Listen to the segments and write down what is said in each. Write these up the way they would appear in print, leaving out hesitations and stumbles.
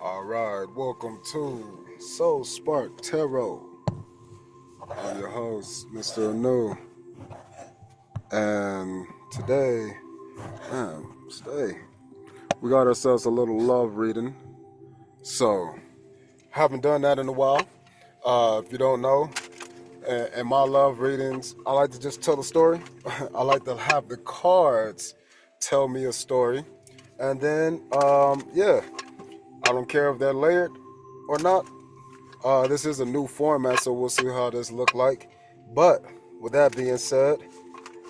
Alright, welcome to Soul Spark Tarot. I'm your host, Mr. Anu. And today, we got ourselves a little love reading. So, haven't done that in a while. If you don't know, in my love readings, I like to just tell a story. I like to have the cards tell me a story. And then, I don't care if they're layered or not. This is a new format, so we'll see how this look like. But with that being said,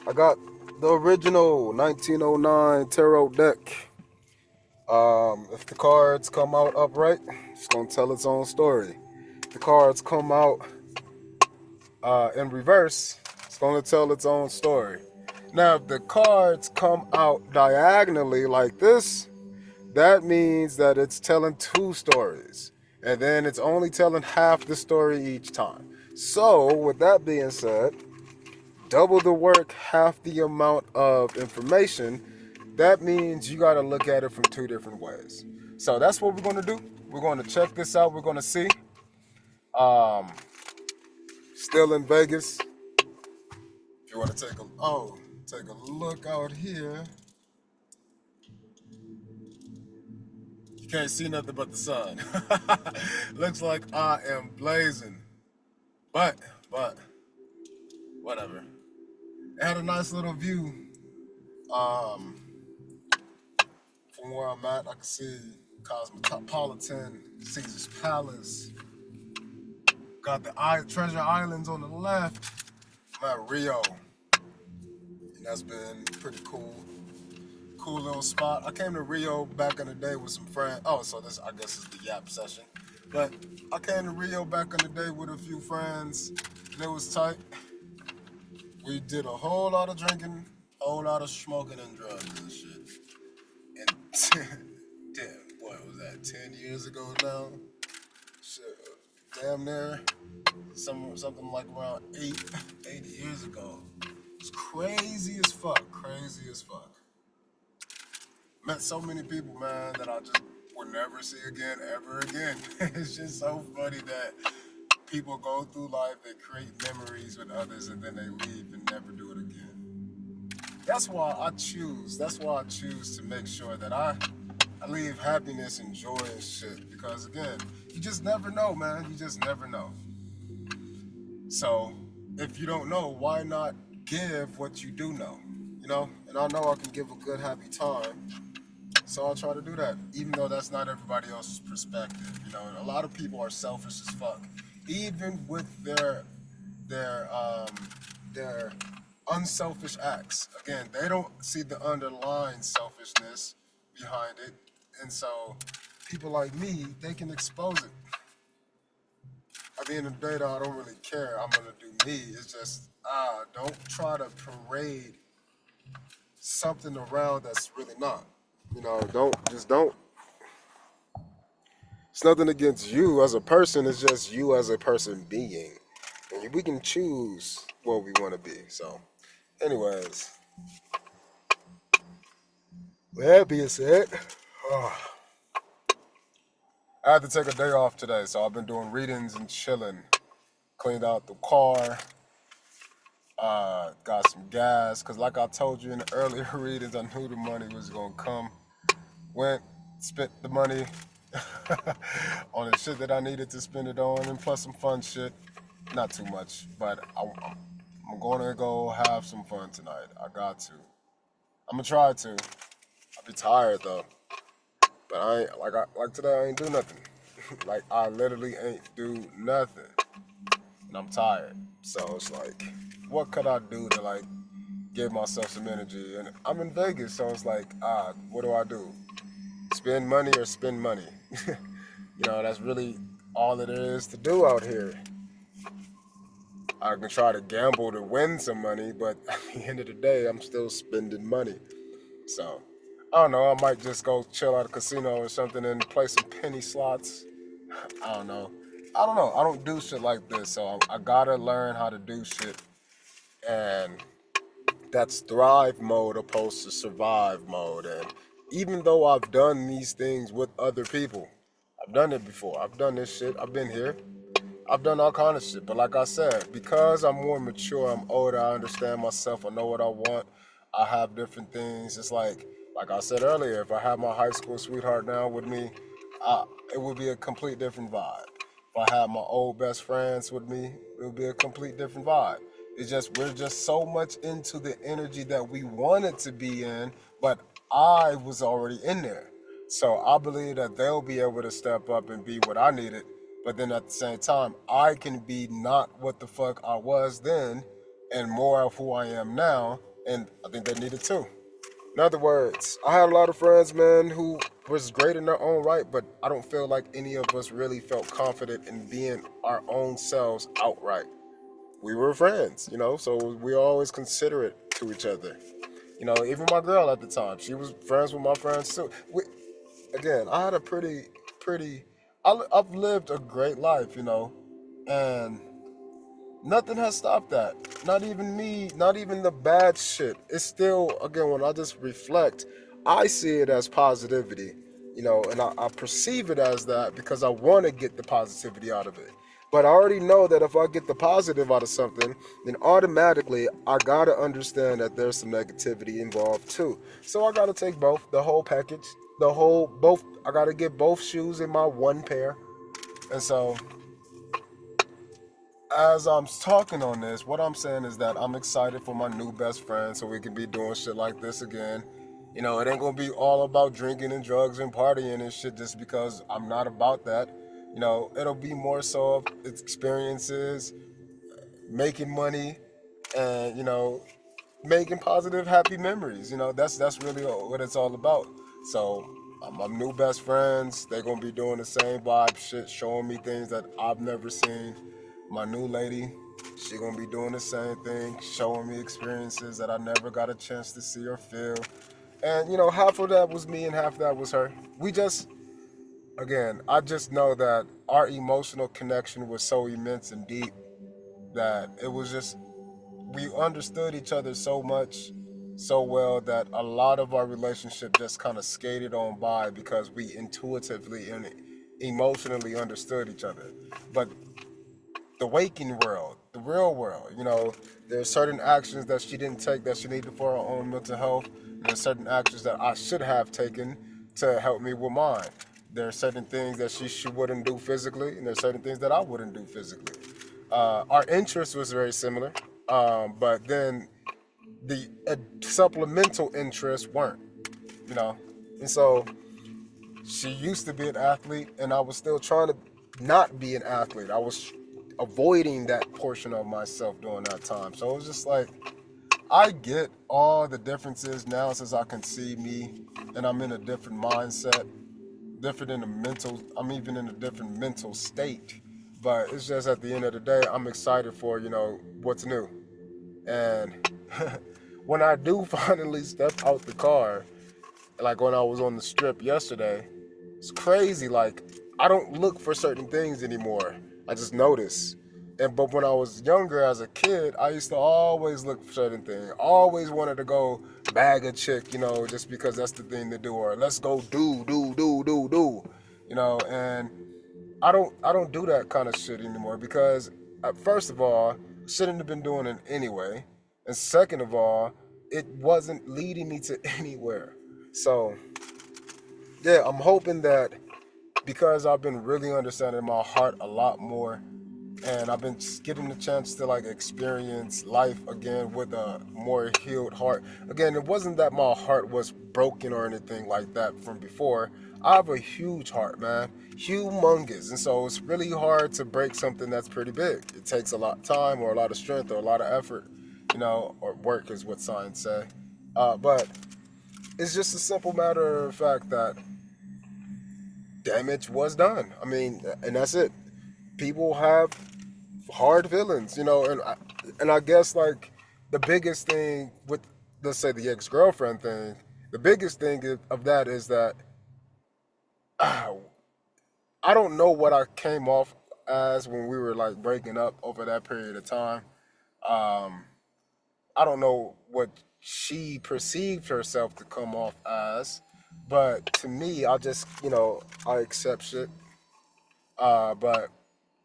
I got the original 1909 tarot deck. If the cards come out upright, it's gonna tell its own story. If the cards come out in reverse, it's gonna tell its own story. Now, if the cards come out diagonally like this, that means that it's telling two stories. And then it's only telling half the story each time. So, with that being said, double the work, half the amount of information. That means you got to look at it from two different ways. So, that's what we're going to do. We're going to check this out. We're going to see. Still in Vegas. If you want to take a look out here. You can't see nothing but the sun. Looks like I am blazing. But, whatever. It had a nice little view. From where I'm at, I can see Cosmopolitan, Caesar's Palace. Got the Treasure Islands on the left. I'm at Rio. And that's been pretty cool. Cool little spot. I came to Rio back in the day with some friends. Oh, so this, I guess, is the Yap session. But I came to Rio back in the day with a few friends, and it was tight. We did a whole lot of drinking, a whole lot of smoking and drugs and shit. And damn, what was that, 10 years ago now? Shit, damn near, something like around 8 years ago. It's crazy as fuck. Met so many people, man, that I just will never see again, ever again. It's just so funny that people go through life, they create memories with others, and then they leave and never do it again. That's why I choose to make sure that I leave happiness and joy and shit. Because again, you just never know, man. You just never know. So, if you don't know, why not give what you do know? You know? And I know I can give a good, happy time. So I'll try to do that, even though that's not everybody else's perspective. You know, and a lot of people are selfish as fuck, even with their unselfish acts. Again, they don't see the underlying selfishness behind it, and so people like me, they can expose it. At the end of the day, though, I don't really care. I'm gonna do me. It's just don't try to parade something around that's really not. You know, don't. It's nothing against you as a person. It's just you as a person being. And we can choose what we want to be. So, anyways, with that being said, I had to take a day off today. So I've been doing readings and chilling. Cleaned out the car. Got some gas. Because like I told you in the earlier readings, I knew the money was going to come. Went, spent the money on the shit that I needed to spend it on, and plus some fun shit. Not too much, but I'm gonna go have some fun tonight. I got to. I'm gonna try to. I'll be tired though, but I ain't like today. I ain't do nothing. Like I literally ain't do nothing, and I'm tired. So it's like, what could I do to like give myself some energy? And I'm in Vegas, so it's like, what do I do? Spend money or spend money? You know, that's really all it is to do out here. I can try to gamble to win some money, but at the end of the day, I'm still spending money. So, I don't know, I might just go chill at a casino or something and play some penny slots. I don't know. I don't do shit like this, so I gotta learn how to do shit. And that's thrive mode opposed to survive mode. And even though I've done these things with other people, I've done it before. I've done this shit. I've been here. I've done all kind of shit. But like I said, because I'm more mature, I'm older, I understand myself, I know what I want. I have different things. It's like I said earlier, if I had my high school sweetheart now with me, I, it would be a complete different vibe. If I had my old best friends with me, it would be a complete different vibe. It's just we're just so much into the energy that we wanted to be in, but I was already in there. So I believe that they'll be able to step up and be what I needed. But then at the same time, I can be not what the fuck I was then and more of who I am now. And I think they need it too. In other words, I had a lot of friends, man, who was great in their own right, but I don't feel like any of us really felt confident in being our own selves outright. We were friends, so we always considerate to each other. Even my girl at the time, she was friends with my friends too. Again, I had a pretty, I've lived a great life, and nothing has stopped that. Not even me, not even the bad shit. It's still, again, when I just reflect, I see it as positivity, and I perceive it as that because I want to get the positivity out of it. But I already know that if I get the positive out of something, then automatically I gotta understand that there's some negativity involved too. So I gotta take both, the whole package, both. I gotta get both shoes in my one pair. And so as I'm talking on this, what I'm saying is that I'm excited for my new best friend so we can be doing shit like this again. It ain't gonna be all about drinking and drugs and partying and shit just because I'm not about that. It'll be more so of experiences, making money, and making positive, happy memories. That's really what it's all about. So my new best friends, they're gonna be doing the same vibe shit, showing me things that I've never seen. My new lady, she gonna be doing the same thing, showing me experiences that I never got a chance to see or feel. And half of that was me and half of that was her. Again, I just know that our emotional connection was so immense and deep that it was just we understood each other so much, so well that a lot of our relationship just kind of skated on by because we intuitively and emotionally understood each other. But the waking world, the real world, there's certain actions that she didn't take that she needed for her own mental health. And there's certain actions that I should have taken to help me with mine. There are certain things that she wouldn't do physically, and there's certain things that I wouldn't do physically. Our interest was very similar, but then the supplemental interests weren't, you know. And so she used to be an athlete, and I was still trying to not be an athlete. I was avoiding that portion of myself during that time. So it was just like, I get all the differences now since I can see me, and I'm in a different mindset, different in the mental, I'm even in a different mental state. But it's just at the end of the day, I'm excited for, what's new. And when I do finally step out the car, like when I was on the strip yesterday, it's crazy. Like, I don't look for certain things anymore. I just notice. But when I was younger as a kid, I used to always look for certain things. Always wanted to go bag a chick, just because that's the thing to do. Or let's go do. And I don't do that kind of shit anymore because first of all, shouldn't have been doing it anyway. And second of all, it wasn't leading me to anywhere. So yeah, I'm hoping that because I've been really understanding my heart a lot more, and I've been getting the chance to like experience life again with a more healed heart. Again, it wasn't that my heart was broken or anything like that from before. I have a huge heart, man, humongous, and so it's really hard to break something that's pretty big. It takes a lot of time or a lot of strength or a lot of effort, or work is what science say. But it's just a simple matter of fact that damage was done. I mean, and that's it. People have hard feelings, and I guess like the biggest thing with, let's say, the ex-girlfriend thing, the biggest thing of that is that uh, I don't know what I came off as when we were like breaking up over that period of time. Um, I don't know what she perceived herself to come off as, but to me, I just, I accept shit. But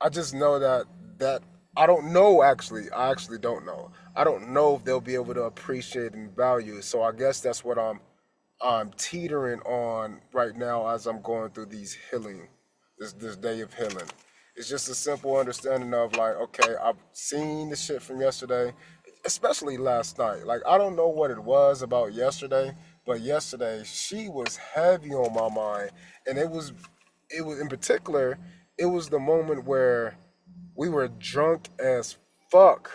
I just know that I don't know actually. I actually don't know. I don't know if they'll be able to appreciate and value it. So I guess that's what I'm teetering on right now as I'm going through these healing, this day of healing. It's just a simple understanding of like, okay, I've seen the shit from yesterday, especially last night. Like I don't know what it was about yesterday, but yesterday she was heavy on my mind, and it was in particular, it was the moment where we were fuck,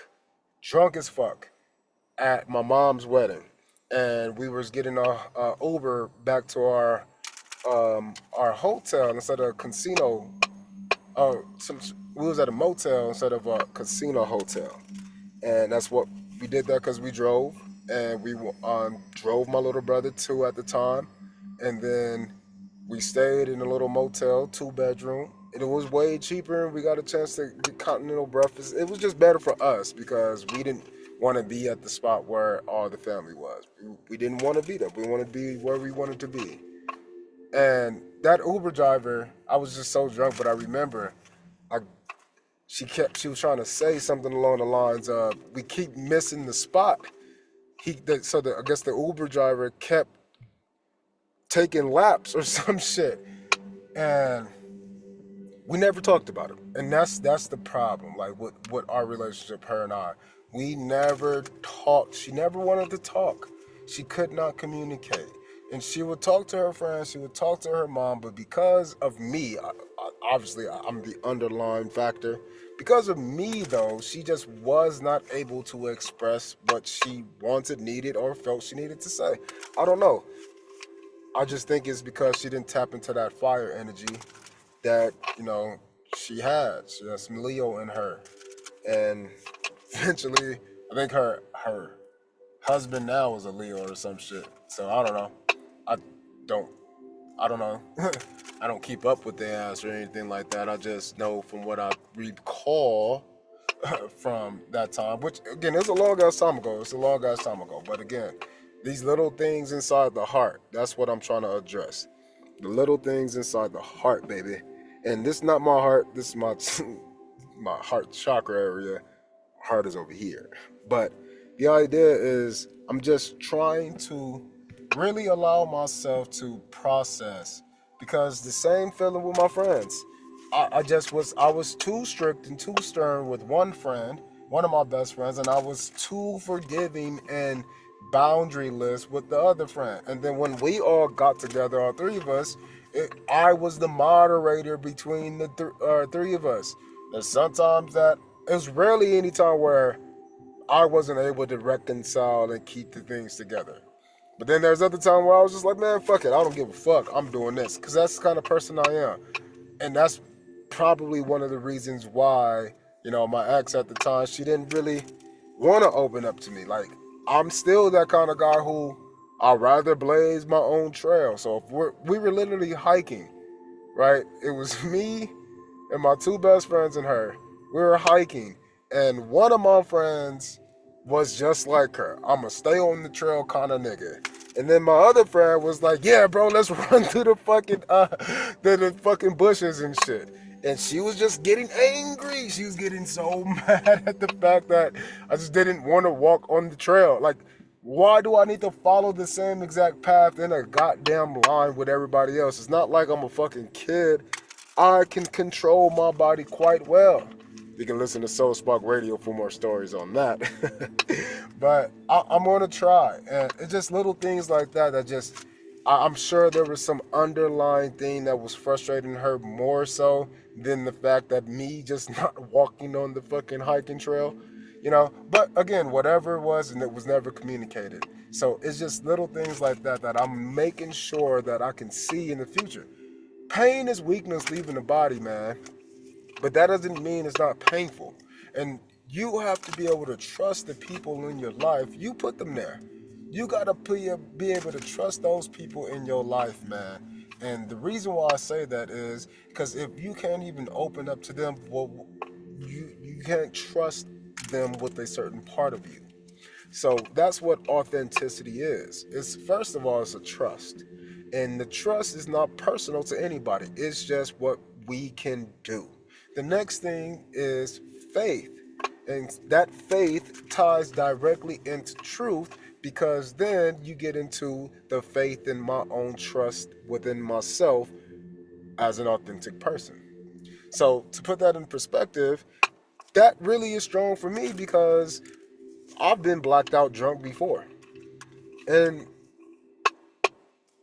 drunk as fuck at my mom's wedding, and we was getting a Uber back to our hotel instead of a casino. We was at a motel instead of a casino hotel, and that's what we did that because we drove, and we drove my little brother too at the time, and then we stayed in a little motel, 2 bedroom. And it was way cheaper, and we got a chance to get continental breakfast. It was just better for us because we didn't want to be at the spot where all the family was. We didn't want to be there. We wanted to be where we wanted to be. And that Uber driver, I was just so drunk, but I remember I she was trying to say something along the lines of, we keep missing the spot. I guess the Uber driver kept taking laps or some shit. And we never talked about it, and that's the problem. Like with our relationship, her and I, we never talked. She never wanted to talk. She could not communicate, and she would talk to her friends. She would talk to her mom, but because of me, obviously I'm the underlying factor. Because of me, though, she just was not able to express what she wanted, needed, or felt she needed to say. I don't know. I just think it's because she didn't tap into that fire energy that she had. She has some Leo in her, and eventually, I think her husband now is a Leo or some shit. So I don't know. I don't. I don't know. I don't keep up with the ass or anything like that. I just know from what I recall from that time, which again is a long ass time ago. It's a long ass time ago. But again, these little things inside the heart. That's what I'm trying to address. The little things inside the heart, baby. And this is not my heart. This is my my heart chakra area. Heart is over here. But the idea is I'm just trying to really allow myself to process, because the same feeling with my friends. I was too strict and too stern with one friend, one of my best friends, and I was too forgiving and boundaryless with the other friend. And then when we all got together, all three of us, I was the moderator between the three of us. There's sometimes that it was rarely any time where I wasn't able to reconcile and keep the things together. But then there's other time where I was just like, man, fuck it, I don't give a fuck. I'm doing this because that's the kind of person I am, and that's probably one of the reasons why my ex at the time, she didn't really want to open up to me. Like I'm still that kind of guy who I'd rather blaze my own trail. So if we were literally hiking, right? It was me and my 2 best friends and her. We were hiking, and one of my friends was just like her. I'm a stay on the trail kind of nigga. And then my other friend was like, yeah, bro, let's run through the fucking the fucking bushes and shit. And she was just getting angry. She was getting so mad at the fact that I just didn't want to walk on the trail. Like, why do I need to follow the same exact path in a goddamn line with everybody else? It's not like I'm a fucking kid. I can control my body quite well. You can listen to Soul Spark Radio for more stories on that. But I'm going to try. And it's just little things like that just, I'm sure there was some underlying thing that was frustrating her more so than the fact that me just not walking on the fucking hiking trail. But again, whatever it was, and it was never communicated. So it's just little things like that I'm making sure that I can see in the future. Pain is weakness leaving the body, man. But that doesn't mean it's not painful. And you have to be able to trust the people in your life. You put them there. You got to be able to trust those people in your life, man. And the reason why I say that is because if you can't even open up to them, well, you can't trust them with a certain part of you. So that's what authenticity is. It's first of all, it's a trust. And the trust is not personal to anybody. It's just what we can do. The next thing is faith. And that faith ties directly into truth, because then you get into the faith in my own trust within myself as an authentic person. So to put that in perspective, that really is strong for me, because I've been blacked out drunk before. And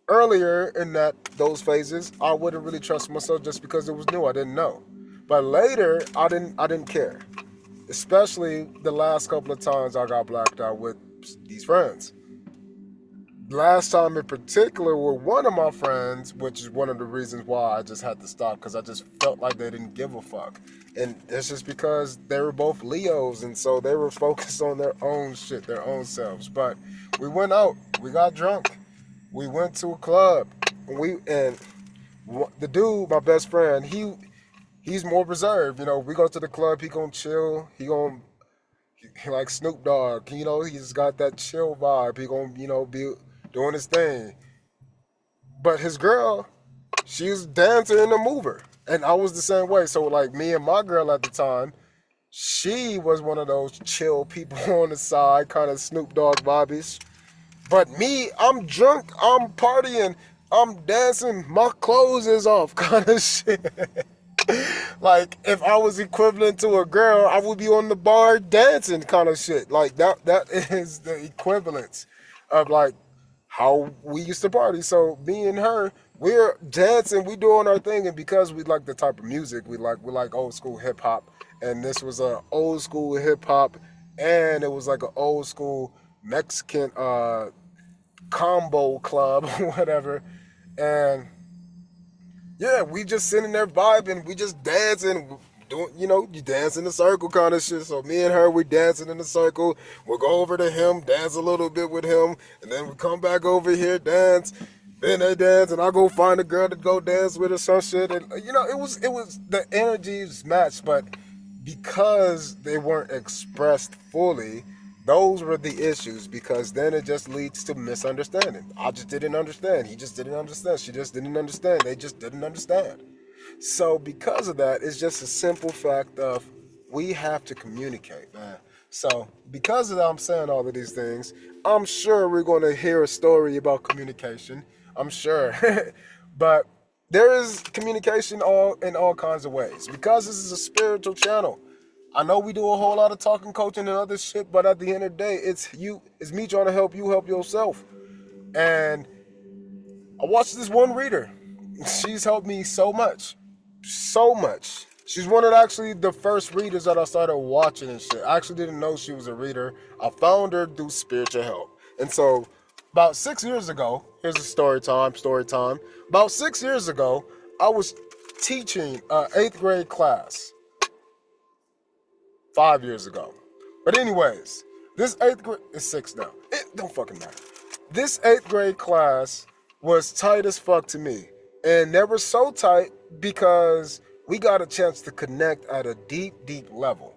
earlier in those phases, I wouldn't really trust myself just because it was new. I didn't know. But later, I didn't care. Especially the last couple of times I got blacked out with these friends. Last time in particular with one of my friends, which is one of the reasons why I just had to stop, because I just felt like they didn't give a fuck. And it's just because they were both Leos, and so they were focused on their own shit, their own selves. But we went out, we got drunk, we went to a club, and the dude, my best friend, he's more reserved. You know, we go to the club, he gonna chill, he like Snoop Dogg, you know, he's got that chill vibe. He gonna, you know, be doing his thing. But his girl, she was dancing and a mover. And I was the same way. So like me and my girl at the time, she was one of those chill people on the side, kind of Snoop Dogg vibes. But me, I'm drunk, I'm partying, I'm dancing, my clothes is off, kind of shit. Like, if I was equivalent to a girl, I would be on the bar dancing, kind of shit. Like, that is the equivalence of, like, how we used to party. So, me and her, we're dancing, we doing our thing, and because we like the type of music, we like old school hip-hop, and this was a old school hip-hop, and it was like an old school Mexican combo club, or whatever, and yeah, we just sitting there vibing, we just dancing, doing, you know, you dance in a circle kind of shit. So me and her, we dancing in a circle. We'll go over to him, dance a little bit with him, and then we come back over here, dance. Then they dance, and I go find a girl to go dance with or some shit. And you know, it was the energies matched, but because they weren't expressed fully, those were the issues, because then it just leads to misunderstanding. I just didn't understand. He just didn't understand. She just didn't understand. They just didn't understand. So because of that, it's just a simple fact of we have to communicate, man. So because of that, I'm saying all of these things. I'm sure we're going to hear a story about communication. I'm sure. But there is communication in all kinds of ways, because this is a spiritual channel. I know we do a whole lot of talking, coaching, and other shit, but at the end of the day, it's me trying to help you help yourself. And I watched this one reader. She's helped me so much. So much. She's one of actually the first readers that I started watching and shit. I actually didn't know she was a reader. I found her through spiritual help. And so about 6 years ago, here's a story time. About 6 years ago, I was teaching an 8th grade class. 5 years ago. But anyways, this 8th grade, it's 6 now. It don't fucking matter. This 8th grade class was tight as fuck to me. And they were so tight because we got a chance to connect at a deep, deep level.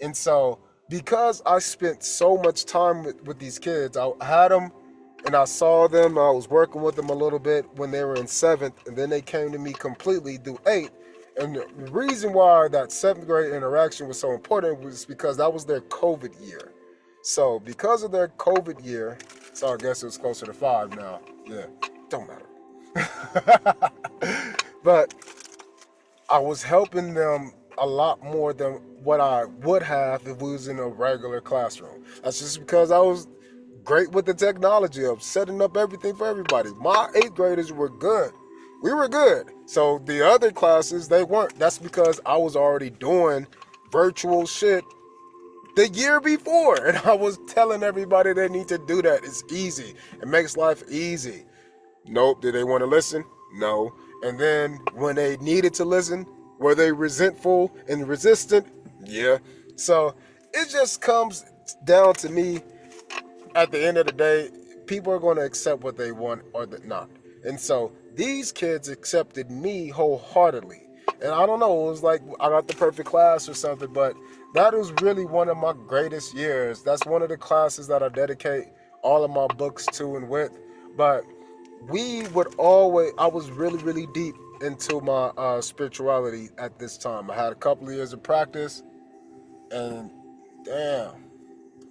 And so, because I spent so much time with these kids, I had them and I saw them, I was working with them a little bit when they were in 7th, and then they came to me completely through 8th. And the reason why that 7th grade interaction was so important was because that was their COVID year. So because of their COVID year, so I guess it was closer to 5 now. Yeah, don't matter. But I was helping them a lot more than what I would have if we was in a regular classroom. That's just because I was great with the technology of setting up everything for everybody. My 8th graders were good. We were good. So the other classes, they weren't. That's because I was already doing virtual shit the year before. And I was telling everybody they need to do that. It's easy. It makes life easy. Nope. Did they want to listen? No. And then when they needed to listen, were they resentful and resistant? Yeah. So it just comes down to me, at the end of the day, people are going to accept what they want or not. And so these kids accepted me wholeheartedly. And I don't know, it was like I got the perfect class or something, but that was really one of my greatest years. That's one of the classes that I dedicate all of my books to and with. But I was really, really deep into my spirituality at this time. I had a couple of years of practice, and damn,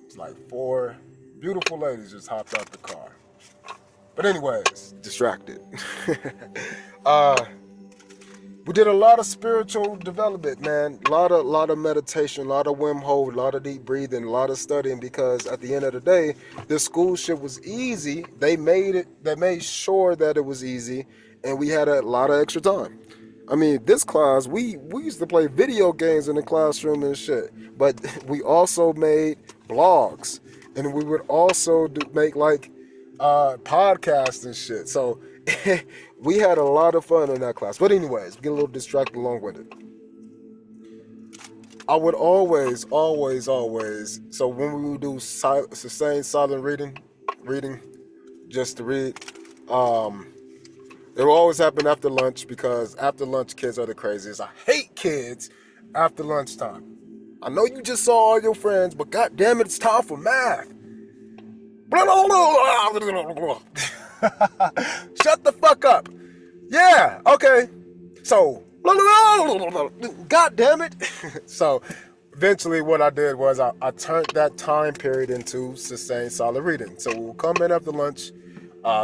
it's like 4 beautiful ladies just hopped out the car. But anyways, distracted. We did a lot of spiritual development, man. A lot of meditation, a lot of Wim Hof, a lot of deep breathing, a lot of studying, because at the end of the day, this school shit was easy. They made sure that it was easy, and we had a lot of extra time. I mean, this class, we used to play video games in the classroom and shit, but we also made blogs, and we would also make like podcasts and shit. So we had a lot of fun in that class. But anyways, get a little distracted along with it. I would always, so when we would do sustained silent reading, just to read, it will always happen after lunch, because after lunch kids are the craziest. I hate kids after lunchtime. I know you just saw all your friends, but god damn it, it's time for math. Shut the fuck up. Yeah, okay. So, god damn it. So, eventually what I did was I turned that time period into sustained silent reading. So we'll come in after lunch,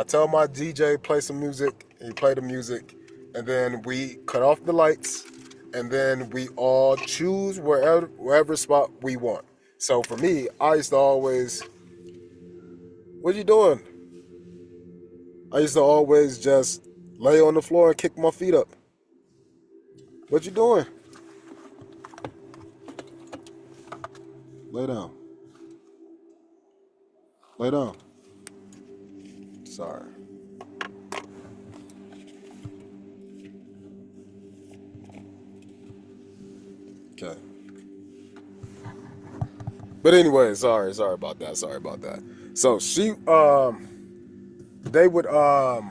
tell my DJ play some music, he played the music, and then we cut off the lights, and then we all choose wherever spot we want. So for me, I used to always, what you doing? I used to always just lay on the floor and kick my feet up. What you doing? Lay down. Lay down. Sorry. Okay. But anyway, sorry about that. So they would I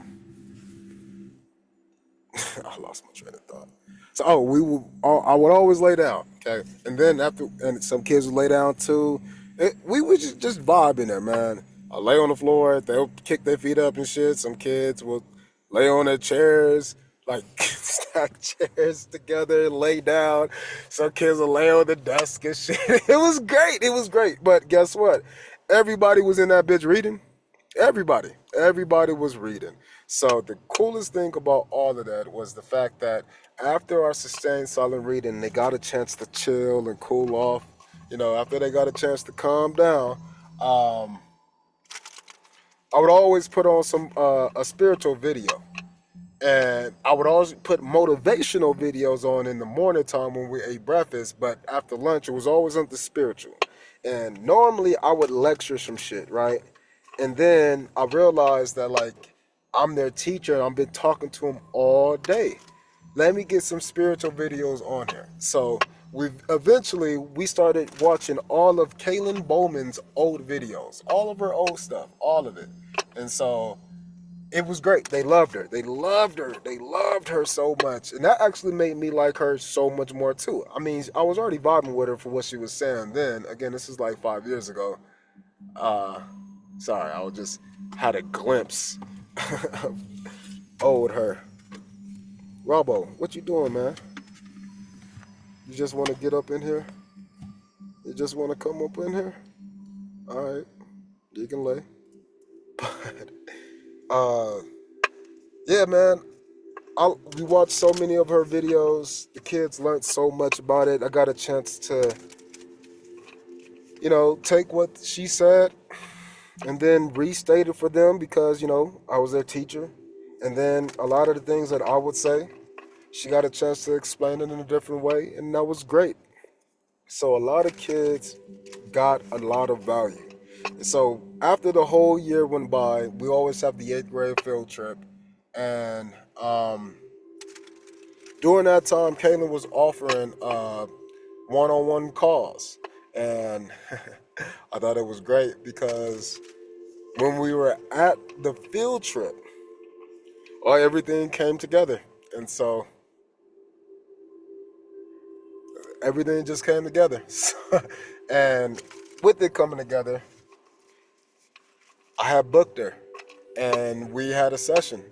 lost my train of thought. So I would always lay down, okay, and then and some kids would lay down too. We would just vibe in there, man. I lay on the floor, they'll kick their feet up and shit. Some kids will lay on their chairs, like stack chairs together, lay down. Some kids will lay on the desk and shit. It was great. But guess what? Everybody was in that bitch reading. Everybody was reading. So the coolest thing about all of that was the fact that after our sustained silent reading, they got a chance to chill and cool off. You know, after they got a chance to calm down, I would always put on a spiritual video. And I would always put motivational videos on in the morning time when we ate breakfast, but after lunch, it was always on the spiritual. And normally I would lecture some shit, right? And then I realized that, like, I'm their teacher and I've been talking to them all day. Let me get some spiritual videos on here. So we started watching all of Kaylin Bowman's old videos, all of her old stuff, all of it. And so it was great. They loved her. They loved her so much. And that actually made me like her so much more too. I mean, I was already vibing with her for what she was saying then. Again, this is like 5 years ago. Sorry, I just had a glimpse of old her. Robbo, what you doing, man? You just want to get up in here? You just want to come up in here? All right, you can lay. But yeah, man, we watched so many of her videos. The kids learned so much about it. I got a chance to, take what she said and then restate it for them because, I was their teacher. And then a lot of the things that I would say, she got a chance to explain it in a different way, and that was great. So a lot of kids got a lot of value. And so after the whole year went by, we always have the 8th grade field trip. And during that time, Kaylin was offering one-on-one calls. And I thought it was great because when we were at the field trip, everything came together. And so everything just came together. And with it coming together, I had booked her and we had a session.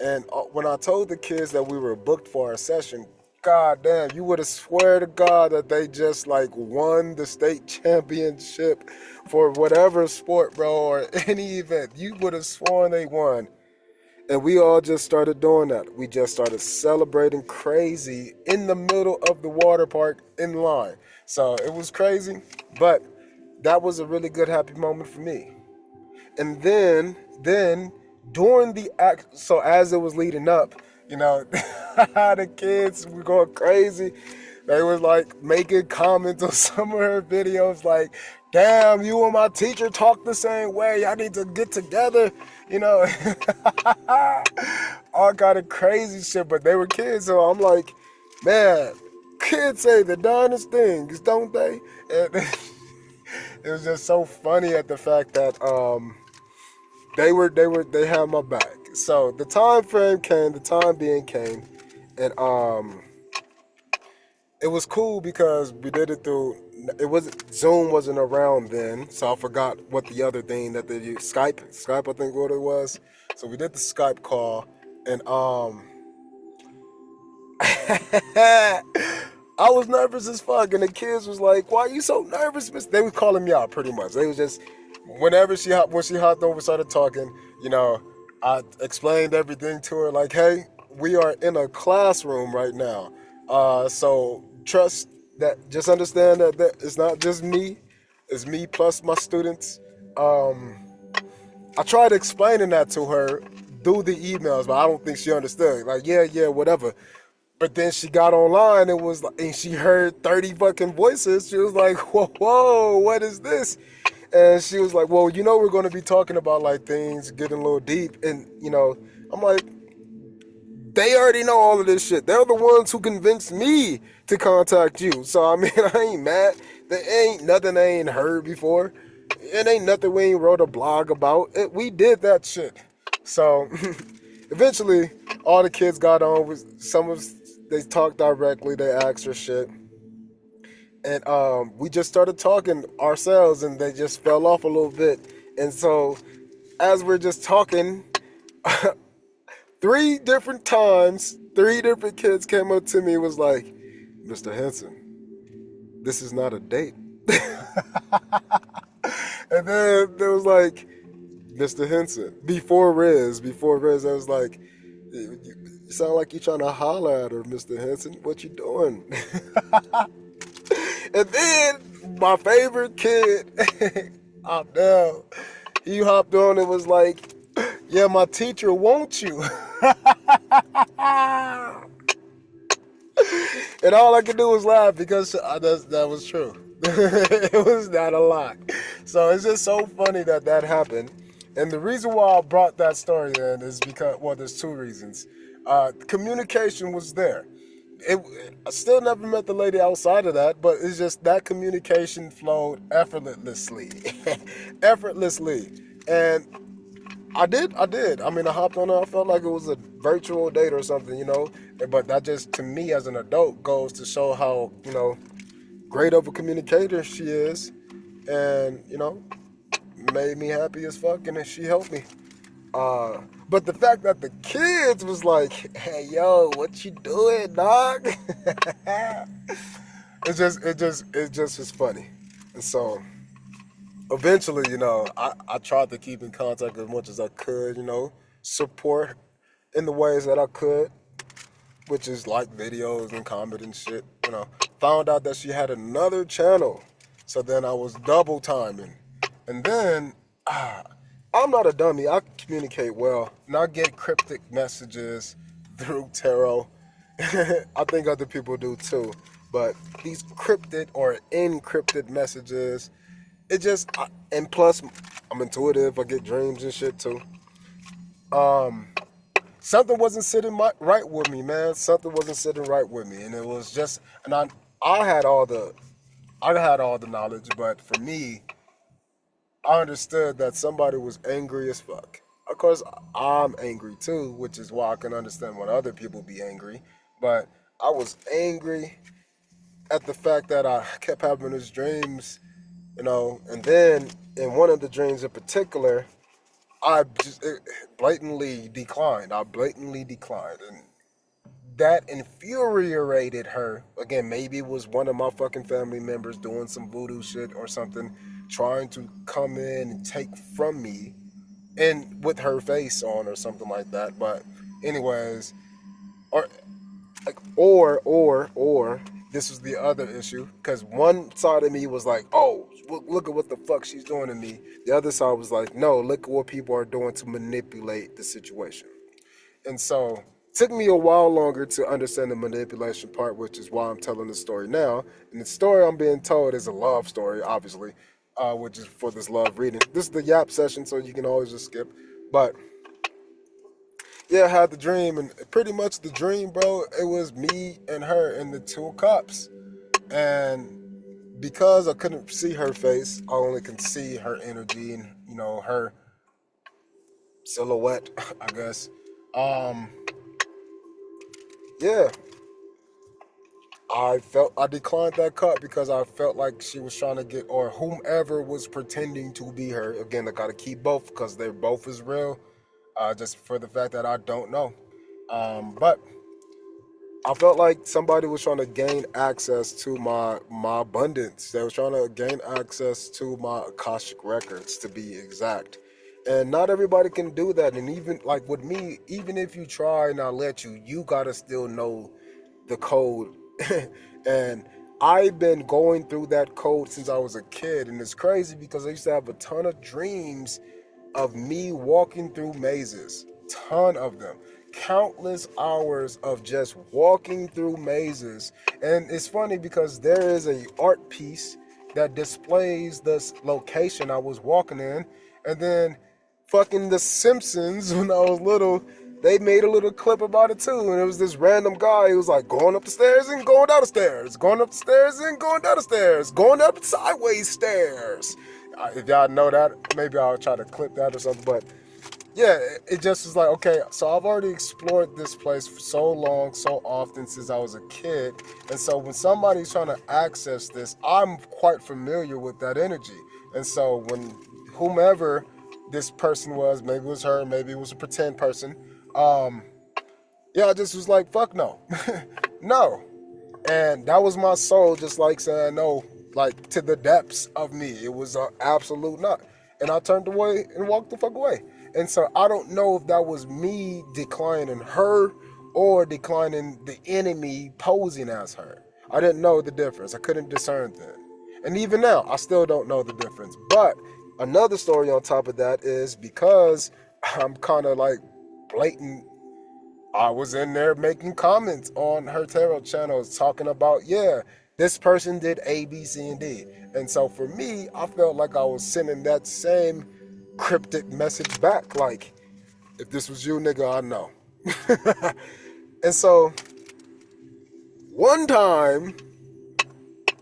And when I told the kids that we were booked for our session, God damn, you would have swear to God that they just like won the state championship for whatever sport, bro, or any event. You would have sworn they won. And we all just started doing that. We just started celebrating crazy in the middle of the water park in line. So it was crazy, but that was a really good happy moment for me. And then during the act, so as it was leading up, you know, the kids were going crazy. They was like making comments on some of her videos like, damn, you and my teacher talk the same way. Y'all need to get together, you know. All kind of crazy shit, but they were kids, so I'm like, man, kids say the darndest things, don't they? And it was just so funny at the fact that they had my back. So the time frame came, the time being came, and it was cool because we did it through. It wasn't Zoom wasn't around then, so I forgot what the other thing that they used. Skype, I think what it was. So we did the Skype call, and I was nervous as fuck, and the kids was like, "Why are you so nervous, miss?" They was calling me out pretty much. They was just when she hopped over, started talking, you know, I explained everything to her like, "Hey, we are in a classroom right now, so trust that. Just understand that it's not just me; it's me plus my students." I tried explaining that to her through the emails, but I don't think she understood. Like, yeah, whatever. But then she got online and she heard 30 fucking voices. She was like, whoa, what is this? And she was like, well, you know, we're going to be talking about like things getting a little deep. And, you know, I'm like, they already know all of this shit. They're the ones who convinced me to contact you. So, I mean, I ain't mad. There ain't nothing I ain't heard before. It ain't nothing we ain't wrote a blog about. We did that shit. So, eventually, all the kids got on with they talked directly. They asked her shit. And we just started talking ourselves, and they just fell off a little bit. And so, as we're just talking, 3 different times, 3 different kids came up to me and was like, Mr. Henson, this is not a date. And then there was like, Mr. Henson, before Riz, I was like, you sound like you're trying to holler at her, Mr. Henson. What you doing? And then my favorite kid, oh no, he hopped on and was like, yeah, my teacher wants you. And all I could do was laugh because that was true. It was not a lie. So it's just so funny that happened. And the reason why I brought that story in is because, well, there's 2 reasons. Communication was there. I still never met the lady outside of that, but it's just that communication flowed effortlessly. Effortlessly. And I did. I mean, I hopped on her. I felt like it was a virtual date or something, you know. But that just, to me as an adult, goes to show how, you know, great of a communicator she is. And, you know, made me happy as fuck, and she helped me. But the fact that the kids was like, hey, yo, what you doing, dog? it just was funny. And so eventually, you know, I tried to keep in contact as much as I could, you know, support in the ways that I could, which is like videos and comment and shit, you know. Found out that she had another channel. So then I was double timing. And then, I'm not a dummy. I communicate well. And I get cryptic messages through tarot. I think other people do too. But these cryptic or encrypted messages, it just, and plus, I'm intuitive. I get dreams and shit too. Something wasn't sitting right with me, man. Something wasn't sitting right with me. And it was just, and I had all the knowledge, but for me, I understood that somebody was angry as fuck. Of course, I'm angry too, which is why I can understand when other people be angry. But I was angry at the fact that I kept having these dreams, you know. And then in one of the dreams in particular, I just blatantly declined. I blatantly declined. And that infuriated her. Again, maybe it was one of my fucking family members doing some voodoo shit or something, trying to come in and take from me and with her face on or something like that. But anyways, or like or this was the other issue, because one side of me was like, oh, look at what the fuck she's doing to me. The other side was like, no, look at what people are doing to manipulate the situation. And so it took me a while longer to understand the manipulation part, which is why I'm telling the story now. And the story I'm being told is a love story, obviously, which is for this love reading. This is the yap session, so you can always just skip. But yeah, I had the dream, and pretty much the dream, bro, it was me and her and the two cops. And because I couldn't see her face, I only can see her energy and, you know, her silhouette, I guess. Yeah, I declined that cut because I felt like she was trying to get, or whomever was pretending to be her. Again, I gotta keep both because they're both as real. Just for the fact that I don't know. But I felt like somebody was trying to gain access to my abundance. They were trying to gain access to my Akashic records, to be exact. And not everybody can do that. And even like with me, even if you try and I let you, you gotta still know the code. And I've been going through that code since I was a kid. And it's crazy because I used to have a ton of dreams of me walking through mazes, ton of them, countless hours of just walking through mazes. And it's funny because there is a art piece that displays this location I was walking in, and then fucking The Simpsons, when I was little, they made a little clip about it too. And it was this random guy who was like going up the stairs and going down the stairs, going up the stairs and going down the stairs, going up sideways stairs. If y'all know that, maybe I'll try to clip that or something. But yeah, it just was like, okay, so I've already explored this place for so long, so often since I was a kid. And so when somebody's trying to access this, I'm quite familiar with that energy. And so when whomever this person was, maybe it was her, maybe it was a pretend person, yeah, I just was like, fuck no. No. And that was my soul just like saying no, like to the depths of me. It was an absolute not. And I turned away and walked the fuck away. And so I don't know if that was me declining her or declining the enemy posing as her. I didn't know the difference. I couldn't discern then. And even now, I still don't know the difference. But another story on top of that is because I'm kind of like blatant, I was in there making comments on her tarot channels talking about, yeah, this person did A, B, C, and D. And so for me, I felt like I was sending that same cryptic message back. Like, if this was you, nigga, I know. And so one time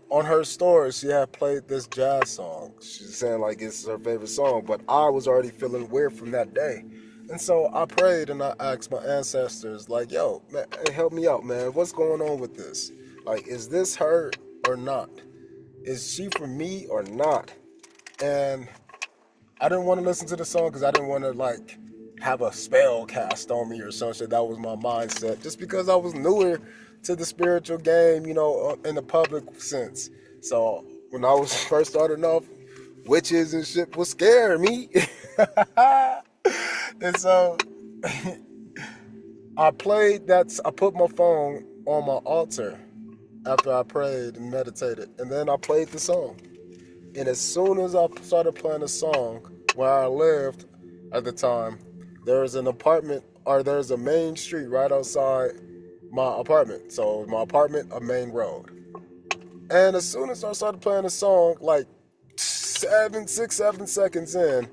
on her story, she had played this jazz song. She's saying like it's her favorite song, but I was already feeling weird from that day. And so I prayed and I asked my ancestors, like, yo, man, help me out, man. What's going on with this? Like, is this her or not? Is she for me or not? And I didn't want to listen to the song because I didn't want to, like, have a spell cast on me or something. That was my mindset. Just because I was newer to the spiritual game, you know, in the public sense. So when I was first starting off, witches and shit was scaring me. And so I played that. I put my phone on my altar after I prayed and meditated, and then I played the song. And as soon as I started playing the song, where I lived at the time, there's an apartment, or there's a main street right outside my apartment. So my apartment, a main road. And as soon as I started playing the song, like 6, 7 seconds in,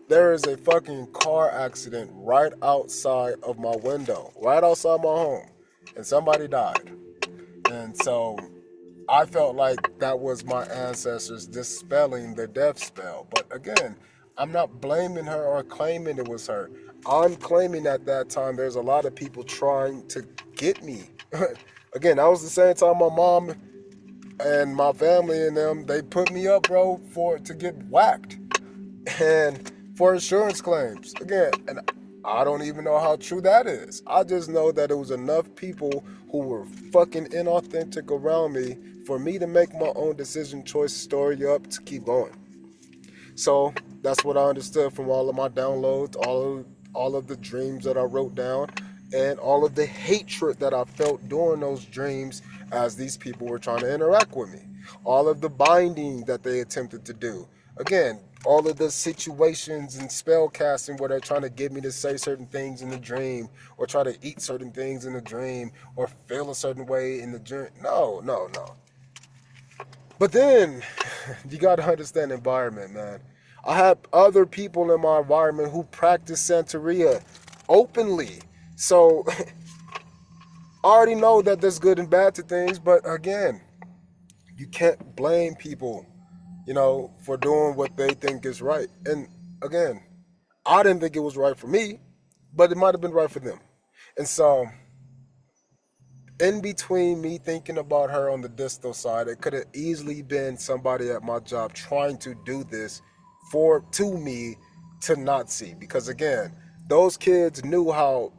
there is a fucking car accident right outside of my window, right outside my home, and somebody died. And so I felt like that was my ancestors dispelling the death spell. But again, I'm not blaming her or claiming it was her. I'm claiming at that time there's a lot of people trying to get me. Again, that was the same time my mom and my family and them, they put me up, bro, to get whacked. And for insurance claims. Again, and I don't even know how true that is. I just know that it was enough people who were fucking inauthentic around me for me to make my own decision, choice, story up to keep going. So that's what I understood from all of my downloads, all of the dreams that I wrote down, and all of the hatred that I felt during those dreams as these people were trying to interact with me. All of the binding that they attempted to do. Again, all of the situations and spell casting where they're trying to get me to say certain things in the dream, or try to eat certain things in the dream, or feel a certain way in the dream. No. But then, you got to understand the environment, man. I have other people in my environment who practice Santeria openly. So, I already know that there's good and bad to things, but again, you can't blame people, for doing what they think is right. And again, I didn't think it was right for me, but it might have been right for them. And so, in between me thinking about her on the distal side, it could have easily been somebody at my job trying to do this to me to not see. Because again, those kids knew how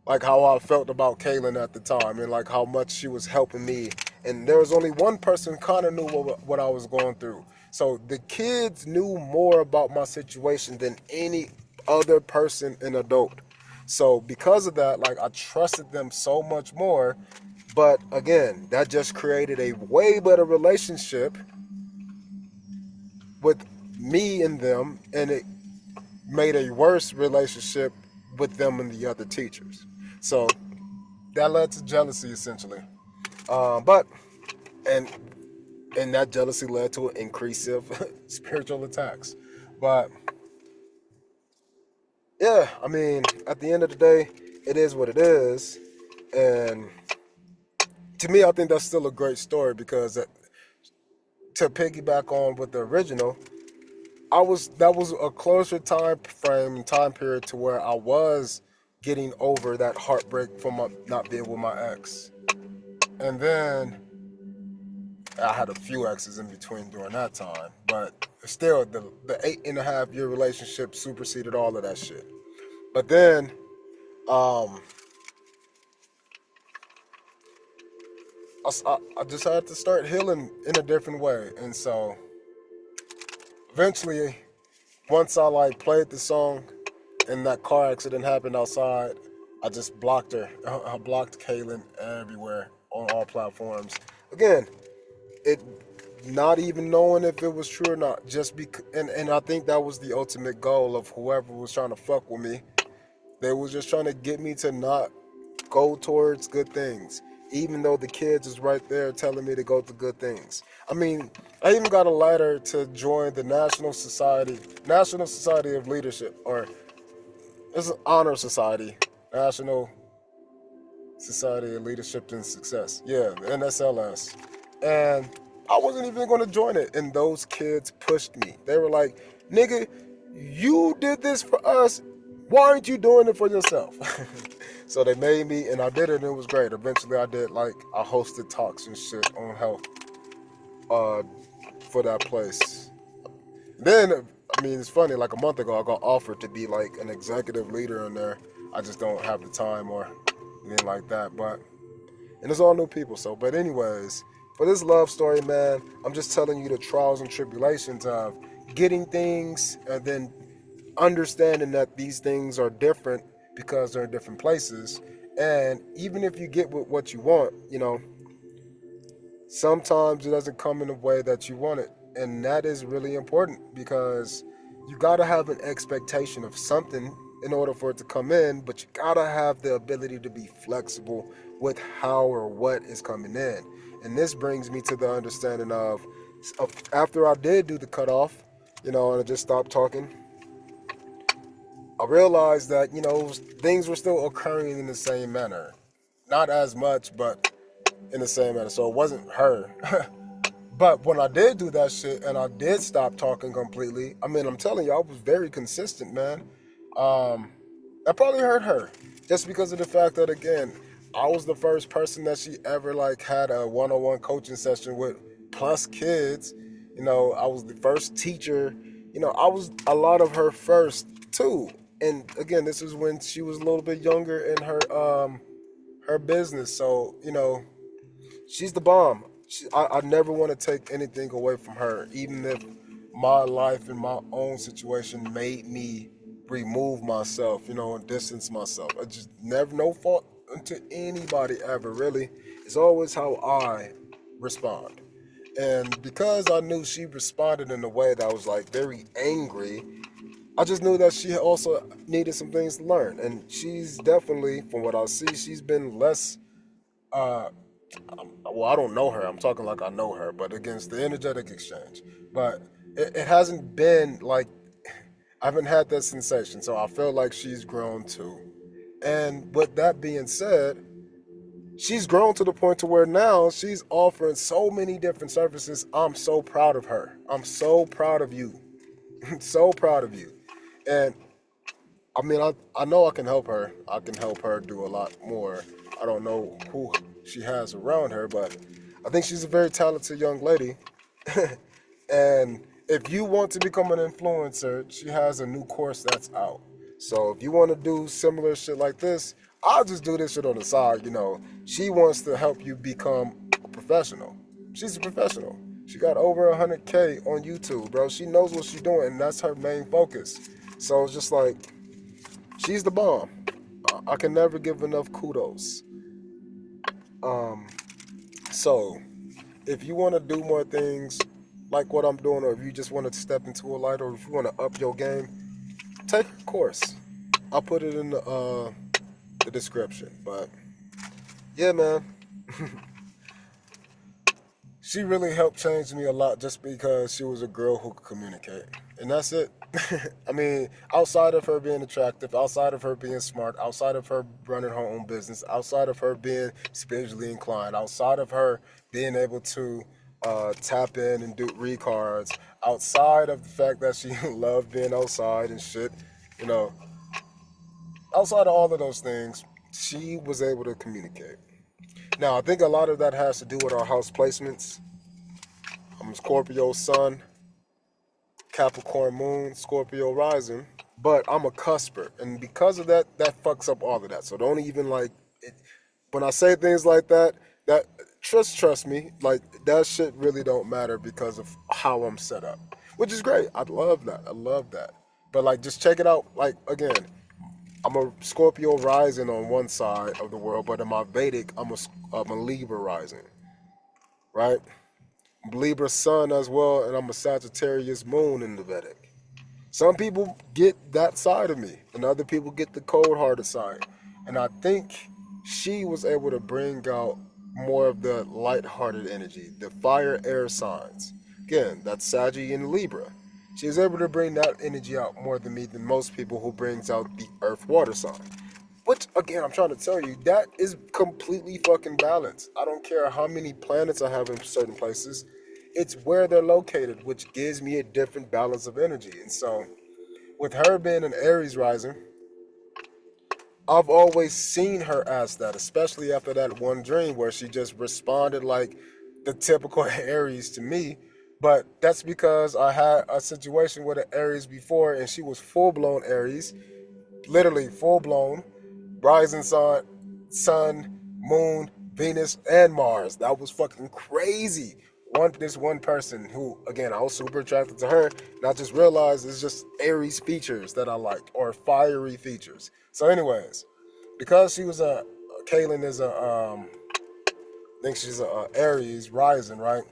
I felt about Kaylin at the time, and how much she was helping me. And there was only one person kind of knew what I was going through. So the kids knew more about my situation than any other person, an adult. So because of that, I trusted them so much more. But again, that just created a way better relationship with me and them, and it made a worse relationship with them and the other teachers. So that led to jealousy, essentially. And that jealousy led to an increase of spiritual attacks. But yeah, I mean, at the end of the day, it is what it is. And to me, I think that's still a great story, because to piggyback on with the original, that was a closer time frame and time period to where I was getting over that heartbreak from not being with my ex. And then I had a few exes in between during that time, but still, the 8.5-year relationship superseded all of that shit. But then, I just had to start healing in a different way. And so eventually, once I played the song and that car accident happened outside, I just blocked her. I blocked Kaylin everywhere on all platforms. Again, it not even knowing if it was true or not, and I think that was the ultimate goal of whoever was trying to fuck with me. They was just trying to get me to not go towards good things, even though the kids is right there telling me to go to good things. I mean, I even got a letter to join the National Society of Leadership, or it's an honor society, National Society of Leadership and Success. Yeah, NSLS. And I wasn't even going to join it. And those kids pushed me. They were like, nigga, you did this for us. Why aren't you doing it for yourself? So they made me, and I did it, and it was great. Eventually I did, I hosted talks and shit on health for that place. Then, I mean, it's funny, a month ago I got offered to be an executive leader in there. I just don't have the time or anything like that. And it's all new people. But anyways, for this love story, man, I'm just telling you the trials and tribulations of getting things, and then understanding that these things are different because they're in different places. And even if you get what you want, sometimes it doesn't come in the way that you want it. And that is really important, because you got to have an expectation of something in order for it to come in, but you got to have the ability to be flexible with how or what is coming in. And this brings me to the understanding of after I did do the cutoff, and I just stopped talking, I realized that, things were still occurring in the same manner. Not as much, but in the same manner. So it wasn't her. But when I did do that shit and I did stop talking completely, I mean, I'm telling you, I was very consistent, man. That probably hurt her, just because of the fact that, again, I was the first person that she ever had a one-on-one coaching session with, plus kids. I was the first teacher I was a lot of her first too. And again, this is when she was a little bit younger in her business. So, she's the bomb. I never want to take anything away from her, even if my life and my own situation made me remove myself, and distance myself. I just never, no fault to anybody ever, really. It's always how I respond. And because I knew she responded in a way that was like very angry, I just knew that she also needed some things to learn. And she's definitely, from what I see, she's been less uh, well, I don't know her. I'm talking like I know her, but against the energetic exchange. But it hasn't been like I haven't had that sensation, so I feel like she's grown too. And with that being said, she's grown to the point to where now she's offering so many different services. I'm so proud of her. I'm so proud of you. So proud of you. And I mean, I know I can help her. I can help her do a lot more. I don't know who she has around her, but I think she's a very talented young lady. And if you want to become an influencer, she has a new course that's out. So if you want to do similar shit like this, I'll just do this shit on the side. She wants to help you become a professional. She's a professional. She got over 100K on YouTube, bro. She knows what she's doing, and that's her main focus. So it's just like, she's the bomb. I can never give enough kudos. Um, so if you want to do more things like what I'm doing, or if you just want to step into a light, or if you want to up your game, take a course. I'll put it in the description. But yeah, man, she really helped change me a lot just because she was a girl who could communicate. And that's it. I mean, outside of her being attractive, outside of her being smart, outside of her running her own business, outside of her being spiritually inclined, outside of her being able to tap in and read cards, outside of the fact that she loved being outside and shit, you know, outside of all of those things, she was able to communicate. Now, I think a lot of that has to do with our house placements. I'm a Scorpio sun, Capricorn moon, Scorpio rising, but I'm a cusper, and because of that, that fucks up all of that. So don't even like it. When I say things like that, that trust me, like that shit really don't matter because of how I'm set up, which is great. I love that. I love that. But like, just check it out. Like again, I'm a Scorpio rising on one side of the world, but in my Vedic, I'm a Libra rising, right? Libra sun as well, and I'm a Sagittarius moon in the Vedic. Some people get that side of me, and other people get the cold-hearted side. And I think she was able to bring out more of the light-hearted energy, the fire-air signs. Again, that's Saggy and Libra. She was able to bring that energy out more than me than most people who brings out the earth-water sign. Which, again, I'm trying to tell you, that is completely fucking balanced. I don't care how many planets I have in certain places. It's where they're located, which gives me a different balance of energy. And so, with her being an Aries rising, I've always seen her as that, especially after that one dream where she just responded like the typical Aries to me. But that's because I had a situation with an Aries before, and she was full-blown Aries, literally full-blown, rising sun, moon, Venus, and Mars. That was fucking crazy. This one person who, again, I was super attracted to her, and I just realized it's just Aries features that I liked, or fiery features. So, anyways, because she was Kaylin is I think she's a Aries rising, right?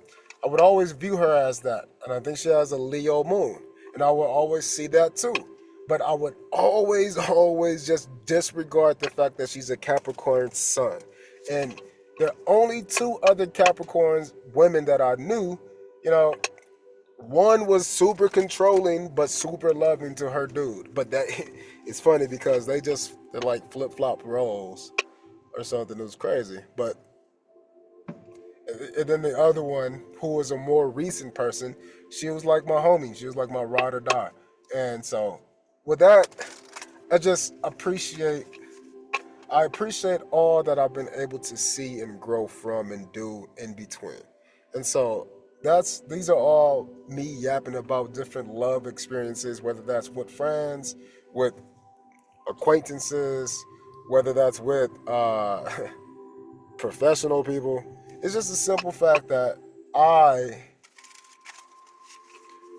I would always view her as that, and I think she has a Leo moon, and I would always see that too. But I would always just disregard the fact that she's a Capricorn sun. And the only two other Capricorns women that I knew, you know, one was super controlling but super loving to her dude. But that it's funny because they're like flip flop roles or something. It was crazy. But and then the other one, who was a more recent person, she was like my homie. She was like my ride or die. And so with that, I appreciate all that I've been able to see and grow from and do in between. And so these are all me yapping about different love experiences, whether that's with friends, with acquaintances, whether that's with professional people. It's just a simple fact that I,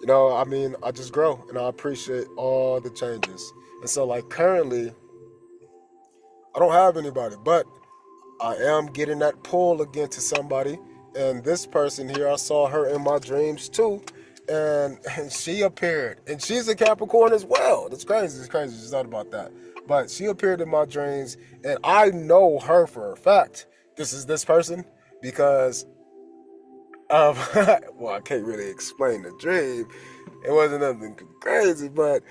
I mean, I just grow and I appreciate all the changes. And so, like, currently, I don't have anybody, but I am getting that pull again to somebody. And this person here, I saw her in my dreams too. And she appeared. And she's a Capricorn as well. That's crazy. It's crazy. Just thought about that. But she appeared in my dreams. And I know her for a fact. This is this person because of, well, I can't really explain the dream. It wasn't nothing crazy, but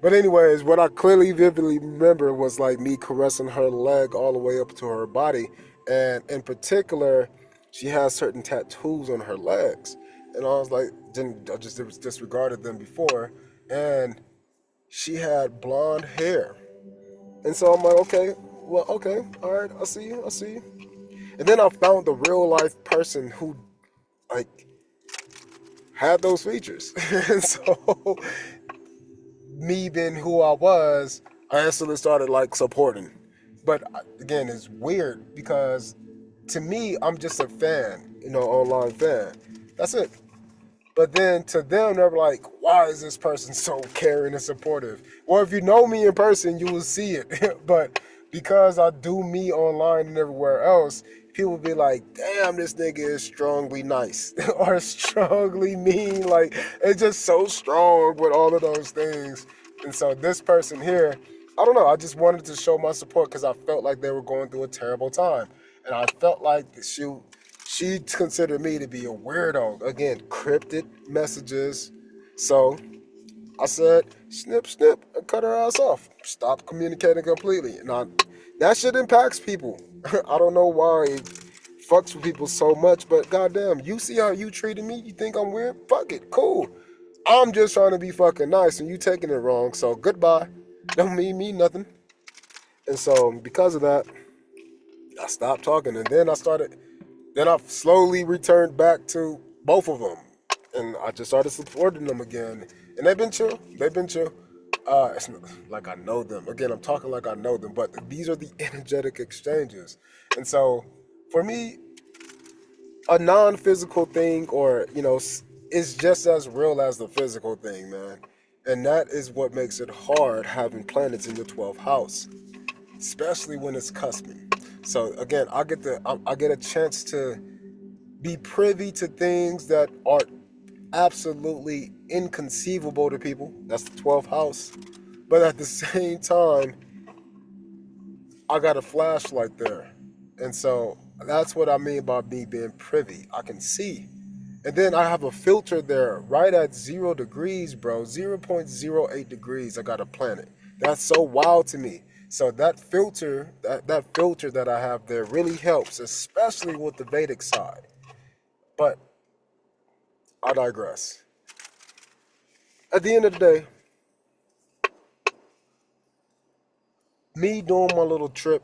but anyways, what I clearly vividly remember was like me caressing her leg all the way up to her body. And in particular, she has certain tattoos on her legs. And I was like, I just disregarded them before. And she had blonde hair. And so I'm like, okay, well, okay, all right, I see you, I see you. And then I found the real life person who like had those features. And so me being who I was, I instantly started like supporting. But again, it's weird because to me, I'm just a fan, online fan. That's it. But then to them, they're like, why is this person so caring and supportive? Well, if you know me in person, you will see it. But because I do me online and everywhere else, people be like, damn, this nigga is strongly nice or strongly mean. Like, it's just so strong with all of those things. And so this person here, I don't know, I just wanted to show my support because I felt like they were going through a terrible time. And I felt like she considered me to be a weirdo. Again, cryptic messages. So I said, snip, snip, and cut her ass off. Stop communicating completely. That shit impacts people. I don't know why it fucks with people so much, but goddamn, you see how you treated me? You think I'm weird? Fuck it, cool. I'm just trying to be fucking nice, and you taking it wrong. So goodbye. Don't mean nothing. And so because of that, I stopped talking, and then I slowly returned back to both of them, and I just started supporting them again. And they've been chill. They've been chill. It's not like I know them. Again, I'm talking like I know them, but these are the energetic exchanges. And so, for me, a non-physical thing, or is just as real as the physical thing, man. And that is what makes it hard having planets in the 12th house, especially when it's cusping. So again, I get a chance to be privy to things that are absolutely inconceivable to people. That's the 12th house. But at the same time, I got a flashlight there. And so that's what I mean by me being privy. I can see. And then I have a filter there right at 0 degrees, bro. 0.08 degrees, I got a planet. That's so wild to me. So that filter, that filter that I have there really helps, especially with the Vedic side. But I digress. At the end of the day, me doing my little trip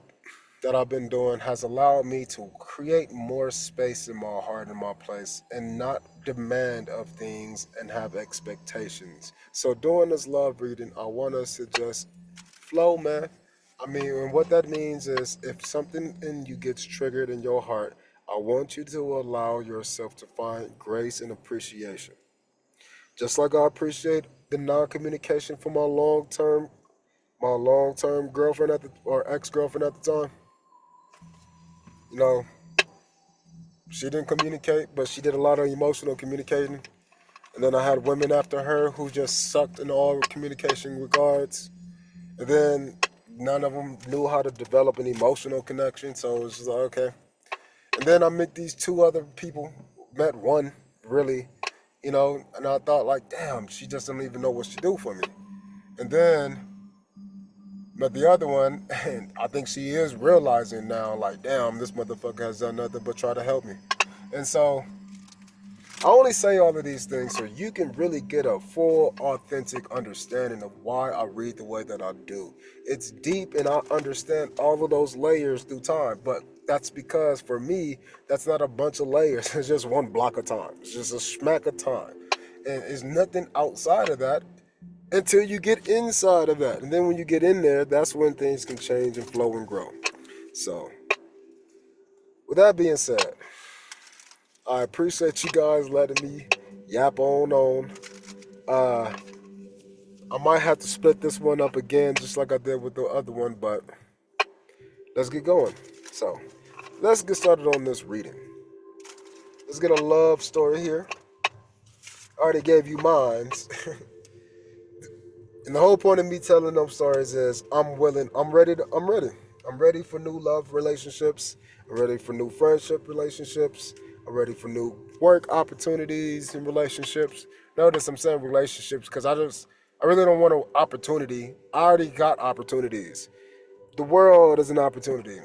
that I've been doing has allowed me to create more space in my heart and my place and not demand of things and have expectations. So doing this love reading, I want us to just flow, man. I mean, and what that means is if something in you gets triggered in your heart, I want you to allow yourself to find grace and appreciation. Just like I appreciate the non-communication for my long-term girlfriend or ex-girlfriend at the time. You know, she didn't communicate, but she did a lot of emotional communicating. And then I had women after her who just sucked in all communication regards. And then none of them knew how to develop an emotional connection. So it was just like, okay. And then I met these two other people. Met one, really, and I thought like, damn, she just doesn't even know what she do for me. And then met the other one, and I think she is realizing now, like, damn, this motherfucker has done nothing but try to help me. And so I only say all of these things so you can really get a full, authentic understanding of why I read the way that I do. It's deep, and I understand all of those layers through time, but that's because for me, that's not a bunch of layers. It's just one block of time. It's just a smack of time. And it's nothing outside of that until you get inside of that. And then when you get in there, that's when things can change and flow and grow. So, with that being said, I appreciate you guys letting me yap on. I might have to split this one up again, just like I did with the other one, but let's get going. So, let's get started on this reading. Let's get a love story here. I already gave you mine. And the whole point of me telling them stories is I'm ready. I'm ready for new love relationships. I'm ready for new friendship relationships. I'm ready for new work opportunities and relationships. Notice I'm saying relationships because I really don't want an opportunity. I already got opportunities. The world is an opportunity.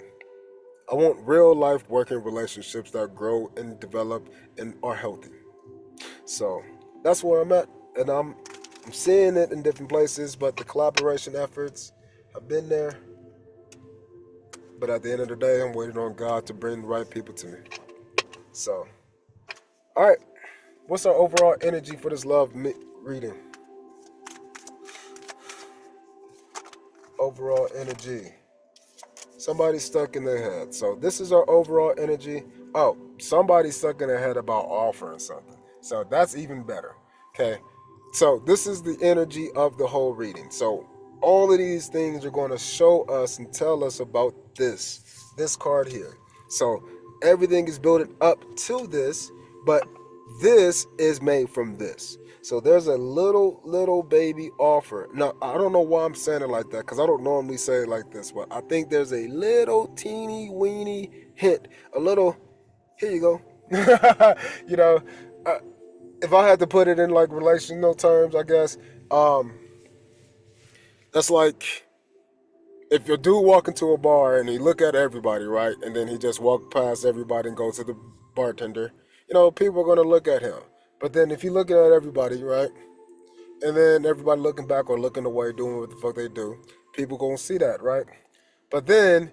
I want real life working relationships that grow and develop and are healthy. So that's where I'm at. And I'm seeing it in different places, but the collaboration efforts have been there. But at the end of the day, I'm waiting on God to bring the right people to me. So, all right, what's our overall energy for this love reading? Overall energy. Somebody's stuck in their head. So this is our overall energy. Oh, somebody's stuck in their head about offering something. So that's even better. Okay. So this is the energy of the whole reading. So all of these things are going to show us and tell us about this card here. So everything is building up to this, but this is made from this. So there's a little baby offer. Now, I don't know why I'm saying it like that, because I don't normally say it like this, but I think there's a little teeny weeny hint. A little, here you go. You know, if I had to put it in like relational terms, I guess, that's like if your dude walk into a bar and he look at everybody, right? And then he just walk past everybody and go to the bartender, people are going to look at him. But then if you looking at everybody, right? And then everybody looking back or looking away, doing what the fuck they do, people going to see that, right? But then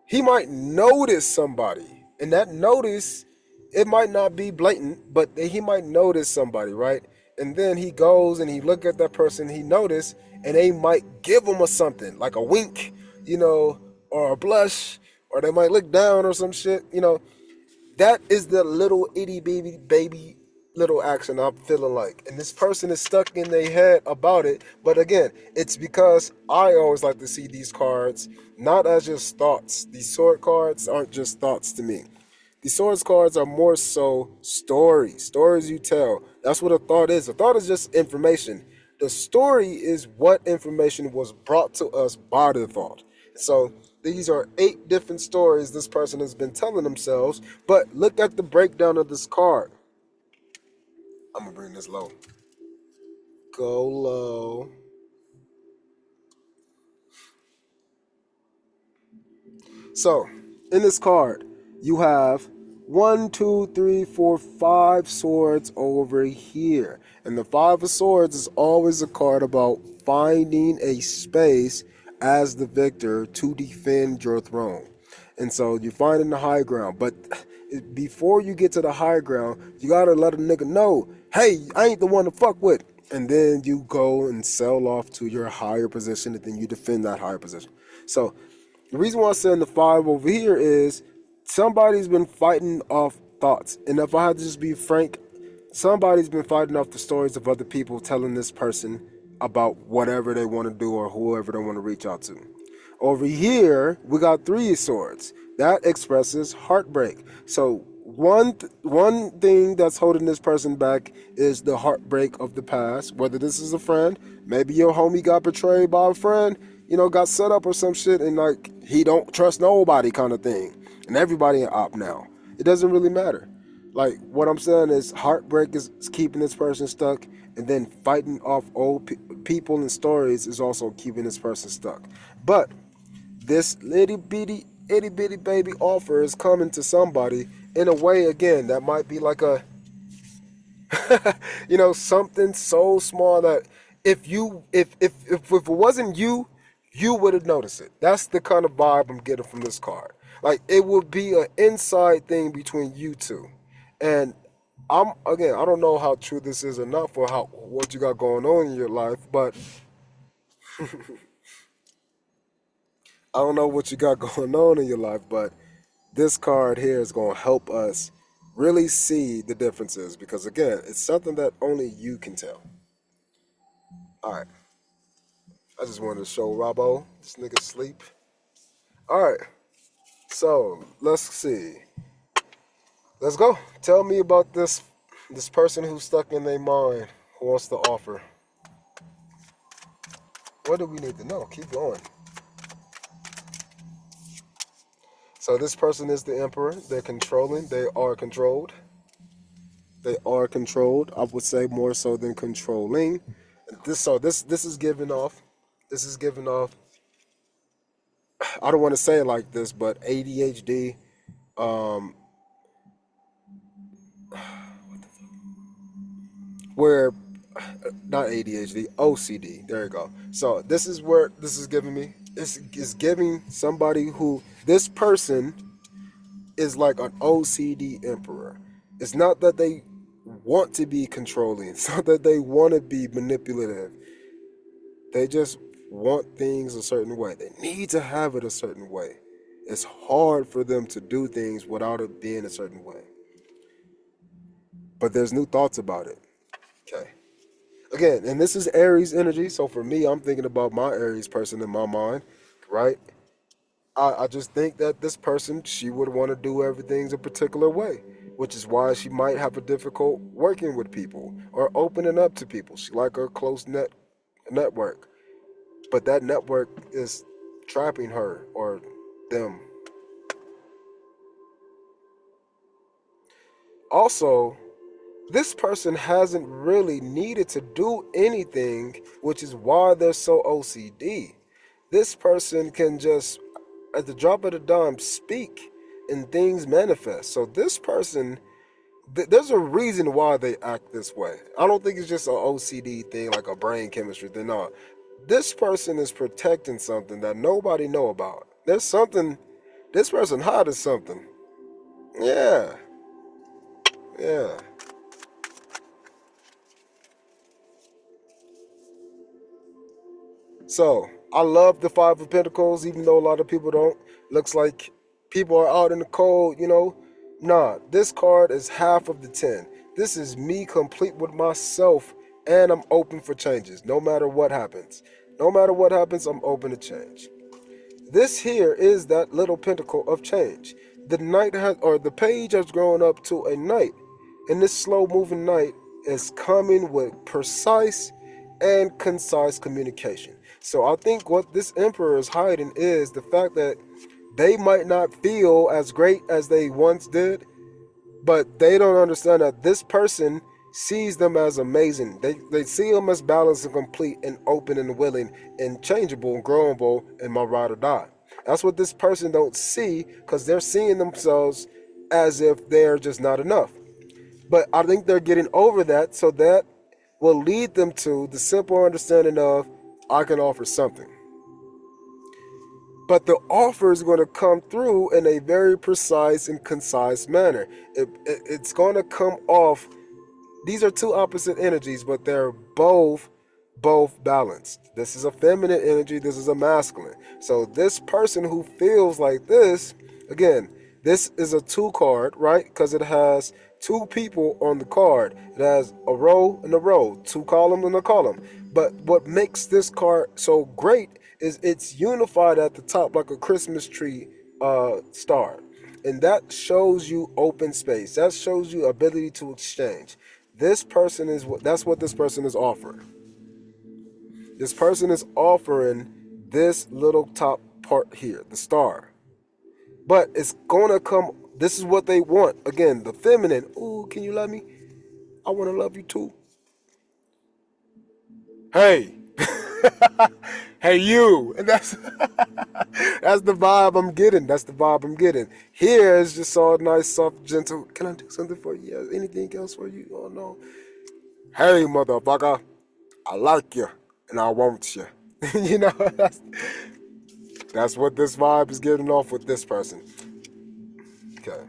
he might notice somebody. And that notice, it might not be blatant, but he might notice somebody, right? And then he goes and he look at that person he noticed, and they might give him a something, like a wink, or a blush, or they might look down or some shit, That is the little itty baby little action I'm feeling like. And this person is stuck in their head about it. But again, it's because I always like to see these cards not as just thoughts. These sword cards aren't just thoughts to me. The swords cards are more so stories you tell. That's what a thought is. A thought is just information. The story is what information was brought to us by the thought. So these are 8 different stories this person has been telling themselves. But look at the breakdown of this card. I'm going to bring this low. Go low. So in this card, you have 1, 2, 3, 4, 5 swords over here. And the 5 of swords is always a card about finding a space as the victor to defend your throne. And so you're finding the high ground. But before you get to the high ground, you got to let a nigga know, hey, I ain't the one to fuck with. And then you go and sell off to your higher position, and then you defend that higher position. So the reason why I'm saying the 5 over here is somebody's been fighting off thoughts. And if I had to just be frank, somebody's been fighting off the stories of other people telling this person about whatever they want to do or whoever they want to reach out to. Over here, we got 3 swords. That expresses heartbreak. So one thing that's holding this person back is the heartbreak of the past. Whether this is a friend, maybe your homie got betrayed by a friend, got set up or some shit, and like he don't trust nobody kind of thing. And everybody in op now. It doesn't really matter. Like what I'm saying is heartbreak is keeping this person stuck, and then fighting off old people and stories is also keeping this person stuck. But this itty bitty baby offer is coming to somebody in a way, again, that might be like a You know, something so small that if it wasn't you, you would have noticed it. That's the kind of vibe I'm getting from this card. Like it would be an inside thing between you two. And I don't know how true this is or not for how what you got going on in your life, but I don't know what you got going on in your life, but this card here is going to help us really see the differences because again, it's something that only you can tell. All right. I just wanted to show Robbo. This nigga sleep. All right. So let's see. Let's go. Tell me about this person who's stuck in their mind who wants to offer. What do we need to know? Keep going. So this person is the emperor. They're controlling. They are controlled. They are controlled. I would say more so than controlling. This is giving off. This is giving off. I don't want to say it like this, but ADHD. Where not ADHD, OCD. There you go. So this is where this is giving me. This is giving somebody who this person is like an OCD emperor. It's not that they want to be controlling. It's not that they want to be manipulative. They just want things a certain way. They need to have it a certain way. It's hard for them to do things without it being a certain way. But there's new thoughts about it. Okay. Again, and this is Aries energy. So for me, I'm thinking about my Aries person in my mind, right? I just think that this person, she would want to do everything a particular way, which is why she might have a difficult working with people or opening up to people. She like a close network, but that network is trapping her or them. Also, this person hasn't really needed to do anything, which is why they're so OCD. This person can just, at the drop of the dime, speak and things manifest. So this person, there's a reason why they act this way. I don't think it's just an OCD thing, like a brain chemistry thing. No, this person is protecting something that nobody know about. There's something, this person hiding something. Yeah, yeah. So I love the Five of Pentacles, even though a lot of people don't. Looks like people are out in the cold, you know. Nah, this card is half of the 10. This is me complete with myself, and I'm open for changes, no matter what happens. No matter what happens, I'm open to change. This here is that little pentacle of change. The knight has, or the page has grown up to a knight, and this slow-moving knight is coming with precise and concise communication. So I think what this emperor is hiding is the fact that they might not feel as great as they once did, but they don't understand that this person sees them as amazing. They see them as balanced and complete and open and willing and changeable and growable and my ride or die. That's what this person don't see because they're seeing themselves as if they're just not enough. But I think they're getting over that, so that will lead them to the simple understanding of I can offer something. But the offer is going to come through in a very precise and concise manner. It's going to come off. These are two opposite energies, but they're both balanced. This is a feminine energy. This is a masculine. So this person who feels like this, again, this is a 2 card, right? Because it has 2 people on the card. It has a row and a row, 2 columns and a column. But what makes this card so great is it's unified at the top like a Christmas tree star. And that shows you open space. That shows you ability to exchange. This person is that's what this person is offering. This person is offering this little top part here, the star. But it's gonna come, this is what they want. Again, the feminine. Ooh, can you love me? I wanna love you too. Hey. Hey you. And that's that's the vibe I'm getting. That's the vibe I'm getting. Here is just all nice, soft, gentle. Can I do something for you? Yeah, anything else for you? Oh no. Hey, motherfucker, I like you and I want you. You know, that's what this vibe is getting off with this person. Okay.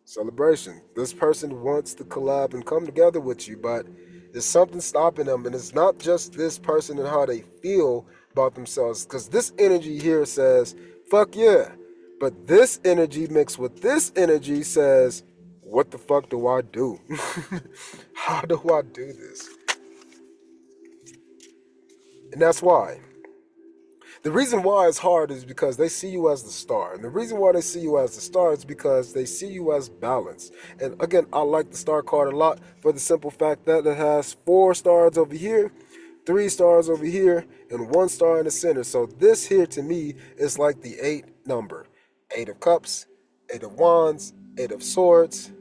Celebration. This person wants to collab and come together with you, but there's something stopping them, and it's not just this person and how they feel about themselves, because this energy here says, fuck yeah. But this energy mixed with this energy says, what the fuck do I do? How do I do this? And that's why. The reason why it's hard is because they see you as the star. And the reason why they see you as the star is because they see you as balance. And again, I like the star card a lot for the simple fact that it has 4 stars over here, 3 stars over here, and 1 star in the center. So this here to me is like the 8 number. 8 of cups, 8 of wands, 8 of swords,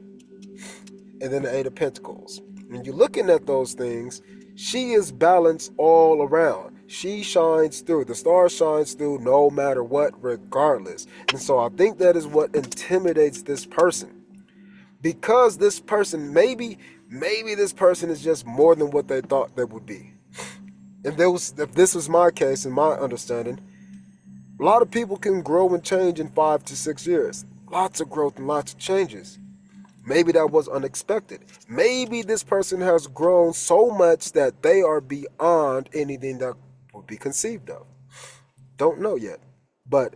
and then the 8 of pentacles. When you're looking at those things, she is balanced all around. She shines through. The star shines through no matter what, regardless. And so I think that is what intimidates this person. Because this person, maybe this person is just more than what they thought they would be. If this was my case, in my understanding, a lot of people can grow and change in 5 to 6 years. Lots of growth and lots of changes. Maybe that was unexpected. Maybe this person has grown so much that they are beyond anything that would be conceived of. Don't know yet. But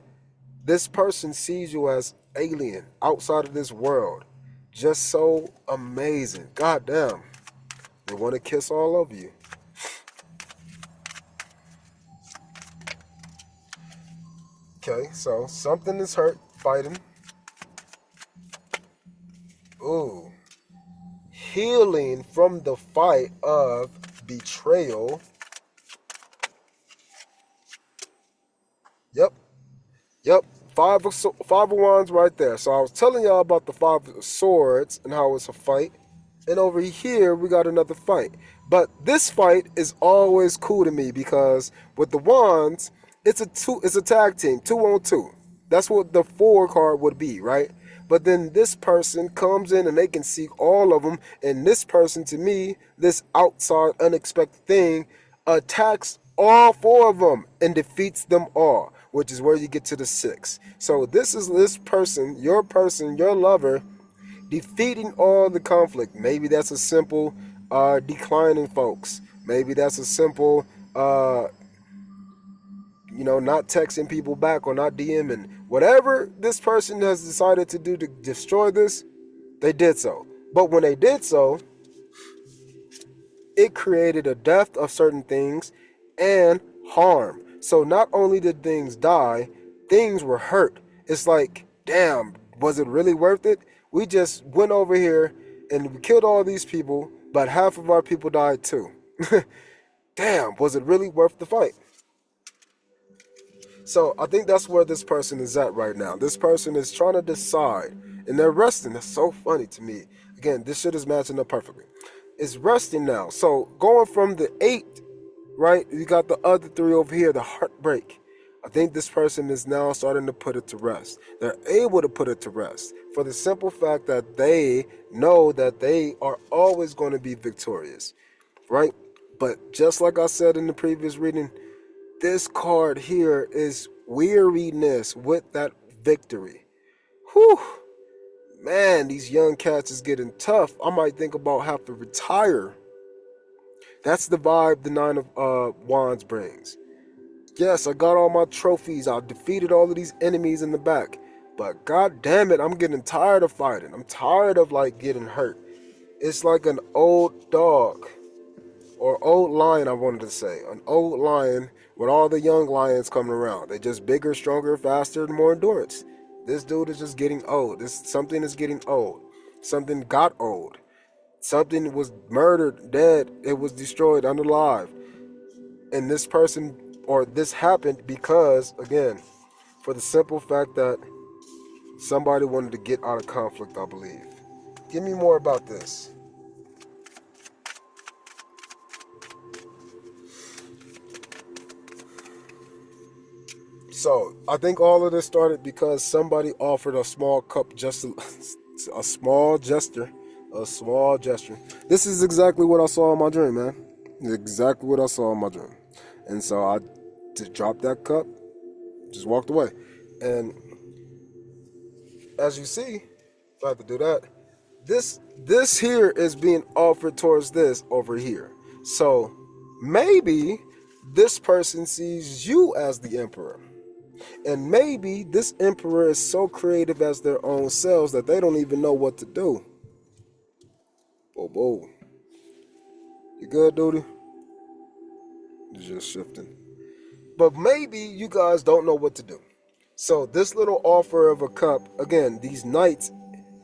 this person sees you as alien, outside of this world. Just so amazing. God damn. They want to kiss all over you. Okay, so something is hurt, fighting. Ooh. Healing from the fight of betrayal. Yep. Five of wands right there. So I was telling y'all about the 5 of swords and how it's a fight. And over here, we got another fight. But this fight is always cool to me because with the wands, it's a tag team, 2 on 2. That's what the 4 card would be, right? But then this person comes in and they can see all of them. And this person, to me, this outside unexpected thing, attacks all 4 of them and defeats them all, which is where you get to the 6. So this is this person, your lover, defeating all the conflict. Maybe that's a simple declining folks. Maybe that's a simple not texting people back or not DMing. Whatever this person has decided to do to destroy this, they did so. But when they did so, it created a death of certain things and harm. So not only did things die, things were hurt. It's like, damn, was it really worth it? We just went over here and we killed all these people, but half of our people died too. Damn, was it really worth the fight? So I think that's where this person is at right now. This person is trying to decide, and they're resting. That's so funny to me. Again, this shit is matching up perfectly. It's resting now. So going from the 8, right, you got the other 3 over here, the heartbreak. I think this person is now starting to put it to rest. They're able to put it to rest for the simple fact that they know that they are always going to be victorious, right? But just like I said in the previous reading, this card here is weariness with that victory. Whew. Man, these young cats is getting tough. I might think about having to retire. That's the vibe the 9 of wands brings. Yes, I got all my trophies. I defeated all of these enemies in the back. But god damn it, I'm getting tired of fighting. I'm tired of getting hurt. It's like an old dog. Or old lion, I wanted to say. An old lion with all the young lions coming around. They're just bigger, stronger, faster, and more endurance. This dude is just getting old. Something is getting old. Something got old. Something was murdered, dead. It was destroyed, unalive. And this person, or this happened because, again, for the simple fact that somebody wanted to get out of conflict, I believe. Give me more about this. So I think all of this started because somebody offered a small cup, just a small gesture, A small gesture. This is exactly what I saw in my dream, man. Exactly what I saw in my dream. And so I just dropped that cup, just walked away. And as you see, if I have to do that, this here is being offered towards this over here. So maybe this person sees you as the emperor. And maybe this emperor is so creative as their own selves that they don't even know what to do. Whoa, whoa. You good, dude? It's just shifting. But maybe you guys don't know what to do. So this little offer of a cup, again, this night,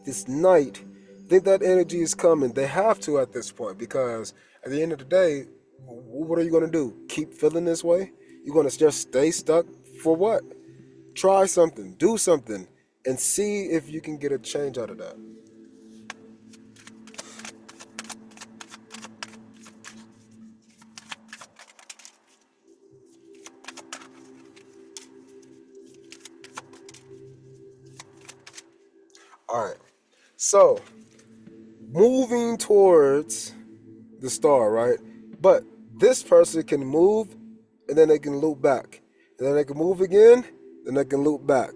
think that energy is coming. They have to at this point, because at the end of the day, what are you going to do? Keep feeling this way? You're going to just stay stuck for what? Try something, do something, and see if you can get a change out of that. All right. So, moving towards the star, right? But this person can move, and then they can loop back. And then they can move again, then they can loop back.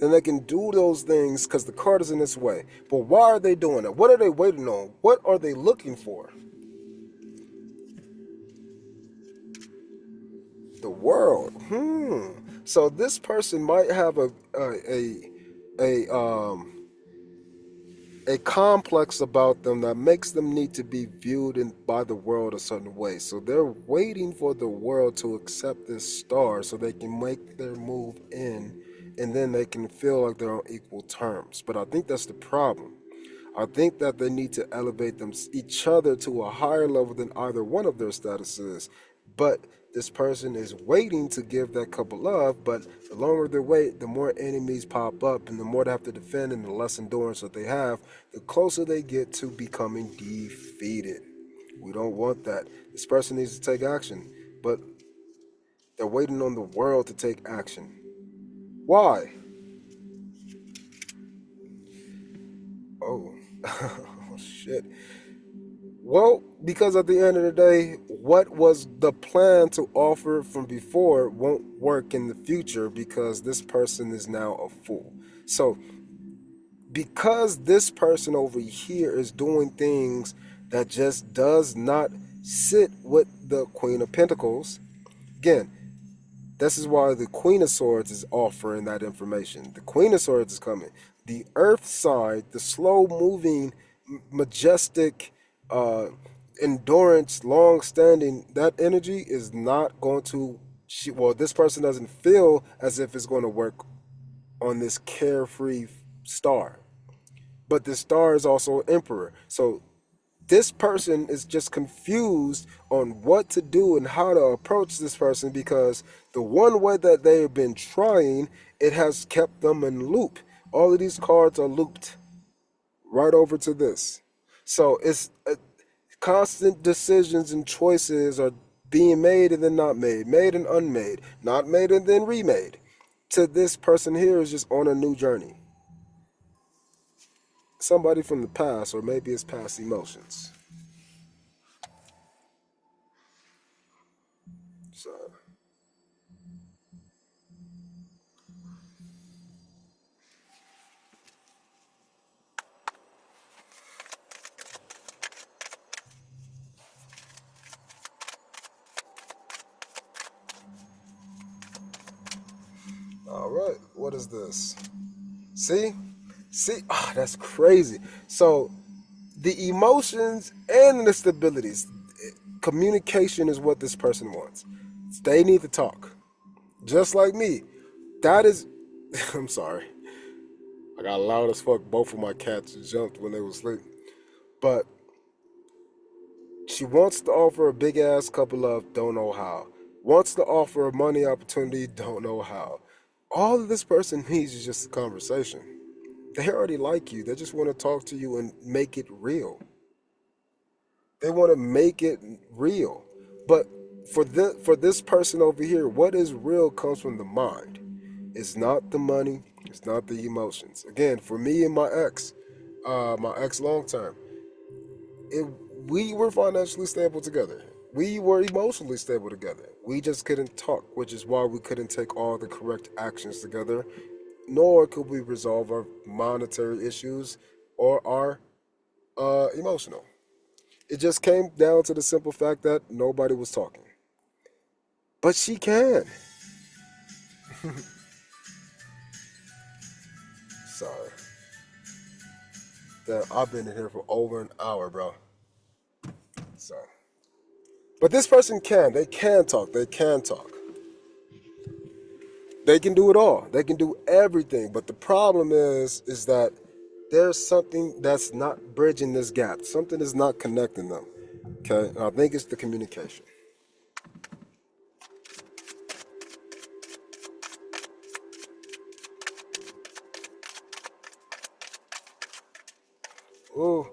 Then they can do those things because the card is in this way. But why are they doing it? What are they waiting on? What are they looking for? The world. So this person might have a a complex about them that makes them need to be viewed by the world a certain way. So they're waiting for the world to accept this star so they can make their move in, and then they can feel like they're on equal terms. But I think that's the problem. I think that they need to elevate each other to a higher level than either one of their statuses. But this person is waiting to give that couple love, but the longer they wait, the more enemies pop up, and the more they have to defend, and the less endurance that they have, the closer they get to becoming defeated. We don't want that. This person needs to take action, but they're waiting on the world to take action. Why? Oh, oh shit. Well, because at the end of the day, what was the plan to offer from before won't work in the future because this person is now a fool. So, because this person over here is doing things that just does not sit with the Queen of Pentacles, again, this is why the Queen of Swords is offering that information. The Queen of Swords is coming. The Earth side, the slow-moving, majestic, endurance, long-standing, that energy is not going to. Well, this person doesn't feel as if it's going to work on this carefree star. But this star is also Emperor. So this person is just confused on what to do and how to approach this person, because the one way that they've been trying, it has kept them in loop. All of these cards are looped right over to this. So it's constant decisions and choices are being made and then not made and unmade, not made and then remade. To this person here is just on a new journey. Somebody from the past, or maybe it's past emotions. So, all right, what is this? See? See? Oh, that's crazy. So, the emotions and the stabilities, communication is what this person wants. They need to talk. Just like me. That is, I'm sorry. I got loud as fuck. Both of my cats jumped when they was asleep. But she wants to offer a big ass couple of don't know how. Wants to offer a money opportunity, don't know how. All this person needs is just a conversation. They already like you. They just want to talk to you and make it real. They want to make it real. But for this person over here, what is real comes from the mind. It's not the money. It's not the emotions. Again, for me and my ex long term, we were financially stable together. We were emotionally stable together. We just couldn't talk, which is why we couldn't take all the correct actions together, nor could we resolve our monetary issues or our emotional. It just came down to the simple fact that nobody was talking. But she can. Sorry. Damn, I've been in here for over an hour, bro. Sorry. But this person can. They can talk. They can talk. They can do it all. They can do everything. But the problem is that there's something that's not bridging this gap. Something is not connecting them. Okay? And I think it's the communication. Ooh,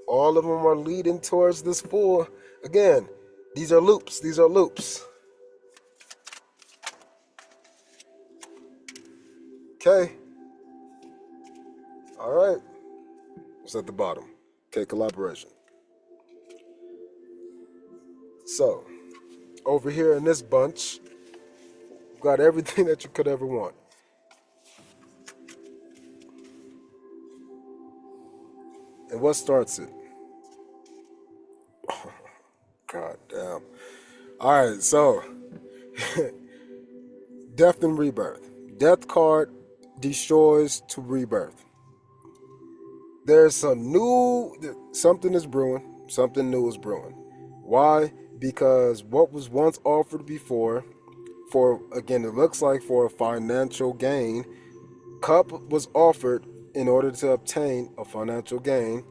all of them are leading towards this four. Again, these are loops. These are loops. Okay. All right. It's at the bottom. Okay, collaboration. So, over here in this bunch, you've got everything that you could ever want. And what starts it? God damn. All right, so death and rebirth. Death card destroys to rebirth. There's something is brewing. Something new is brewing. Why? Because what was once offered before, again, it looks like for a financial gain, cup was offered in order to obtain a financial gain.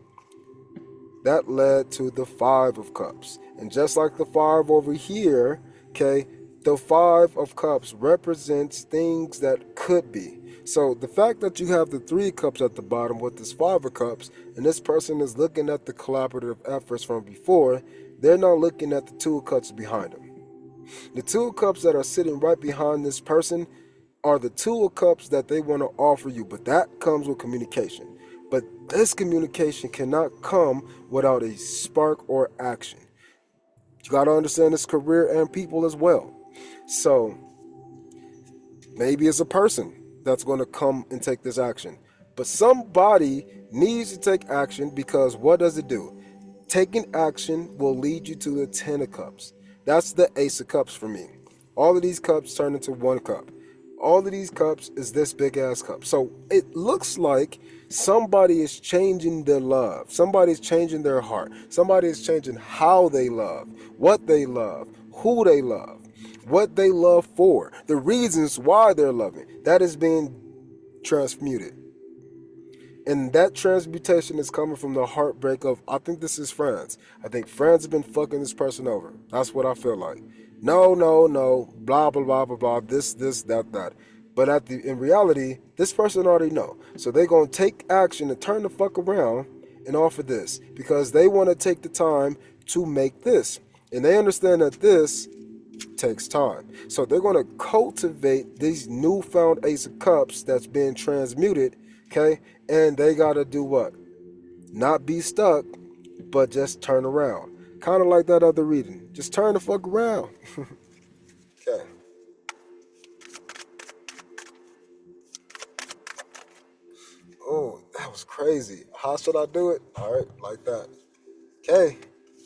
That led to the Five of Cups. And just like the five over here, okay, the Five of Cups represents things that could be. So the fact that you have the Three of Cups at the bottom with this Five of Cups, and this person is looking at the collaborative efforts from before, they're not looking at the Two of Cups behind them. The Two of Cups that are sitting right behind this person are the Two of Cups that they want to offer you, but that comes with communication. But this communication cannot come without a spark or action. You got to understand this career and people as well. So maybe it's a person that's going to come and take this action. But somebody needs to take action, because what does it do? Taking action will lead you to the Ten of Cups. That's the Ace of Cups for me. All of these cups turn into one cup. All of these cups is this big ass cup. So it looks like somebody is changing their love. Somebody's changing their heart. Somebody is changing how they love, what they love, who they love, what they love for, the reasons why they're loving. That is being transmuted. And that transmutation is coming from the heartbreak of, I think this is friends. I think friends have been fucking this person over. That's what I feel like. No, blah, blah, blah, blah, blah, this, that. But in reality, this person already know. So they're going to take action and turn the fuck around and offer this, because they want to take the time to make this. And they understand that this takes time. So they're going to cultivate these newfound Ace of Cups that's being transmuted, okay? And they got to do what? Not be stuck, but just turn around. Kind of like that other reading. Just turn the fuck around. Okay. Oh, that was crazy. How should I do it? All right, like that. Okay.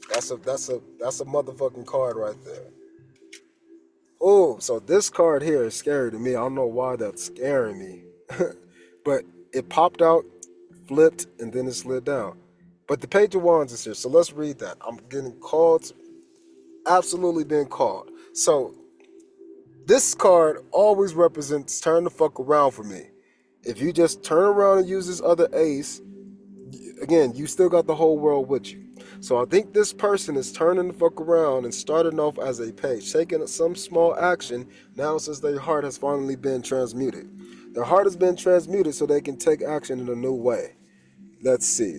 That's a motherfucking card right there. Oh, so this card here is scary to me. I don't know why that's scaring me. But it popped out, flipped, and then it slid down. But the Page of Wands is here, so let's read that. I'm getting called, absolutely being called. So this card always represents turn the fuck around for me. If you just turn around and use this other ace, again, you still got the whole world with you. So I think this person is turning the fuck around and starting off as a page, taking some small action now since their heart has finally been transmuted. Their heart has been transmuted so they can take action in a new way. Let's see.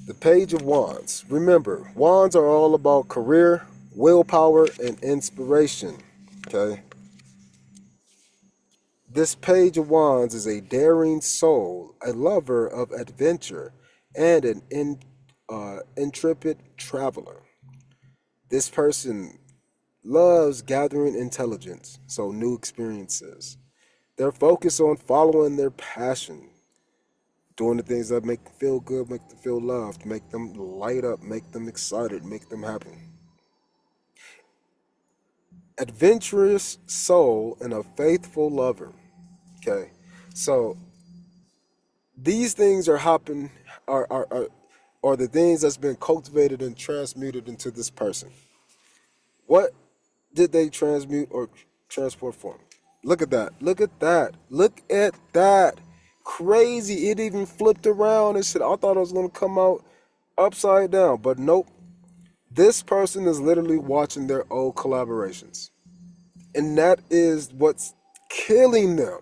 The Page of Wands. Remember, wands are all about career, willpower, and inspiration. Okay? This Page of Wands is a daring soul, a lover of adventure, and an intrepid traveler. This person loves gathering intelligence, so new experiences. They're focused on following their passion, doing the things that make them feel good, make them feel loved, make them light up, make them excited, make them happy. Adventurous soul and a faithful lover. Okay, so these things are hopping, are the things that's been cultivated and transmuted into this person. What did they transmute or transport from? Look at that. Look at that. Look at that. Crazy. It even flipped around and shit. I thought it was going to come out upside down, but nope. This person is literally watching their old collaborations. And that is what's killing them.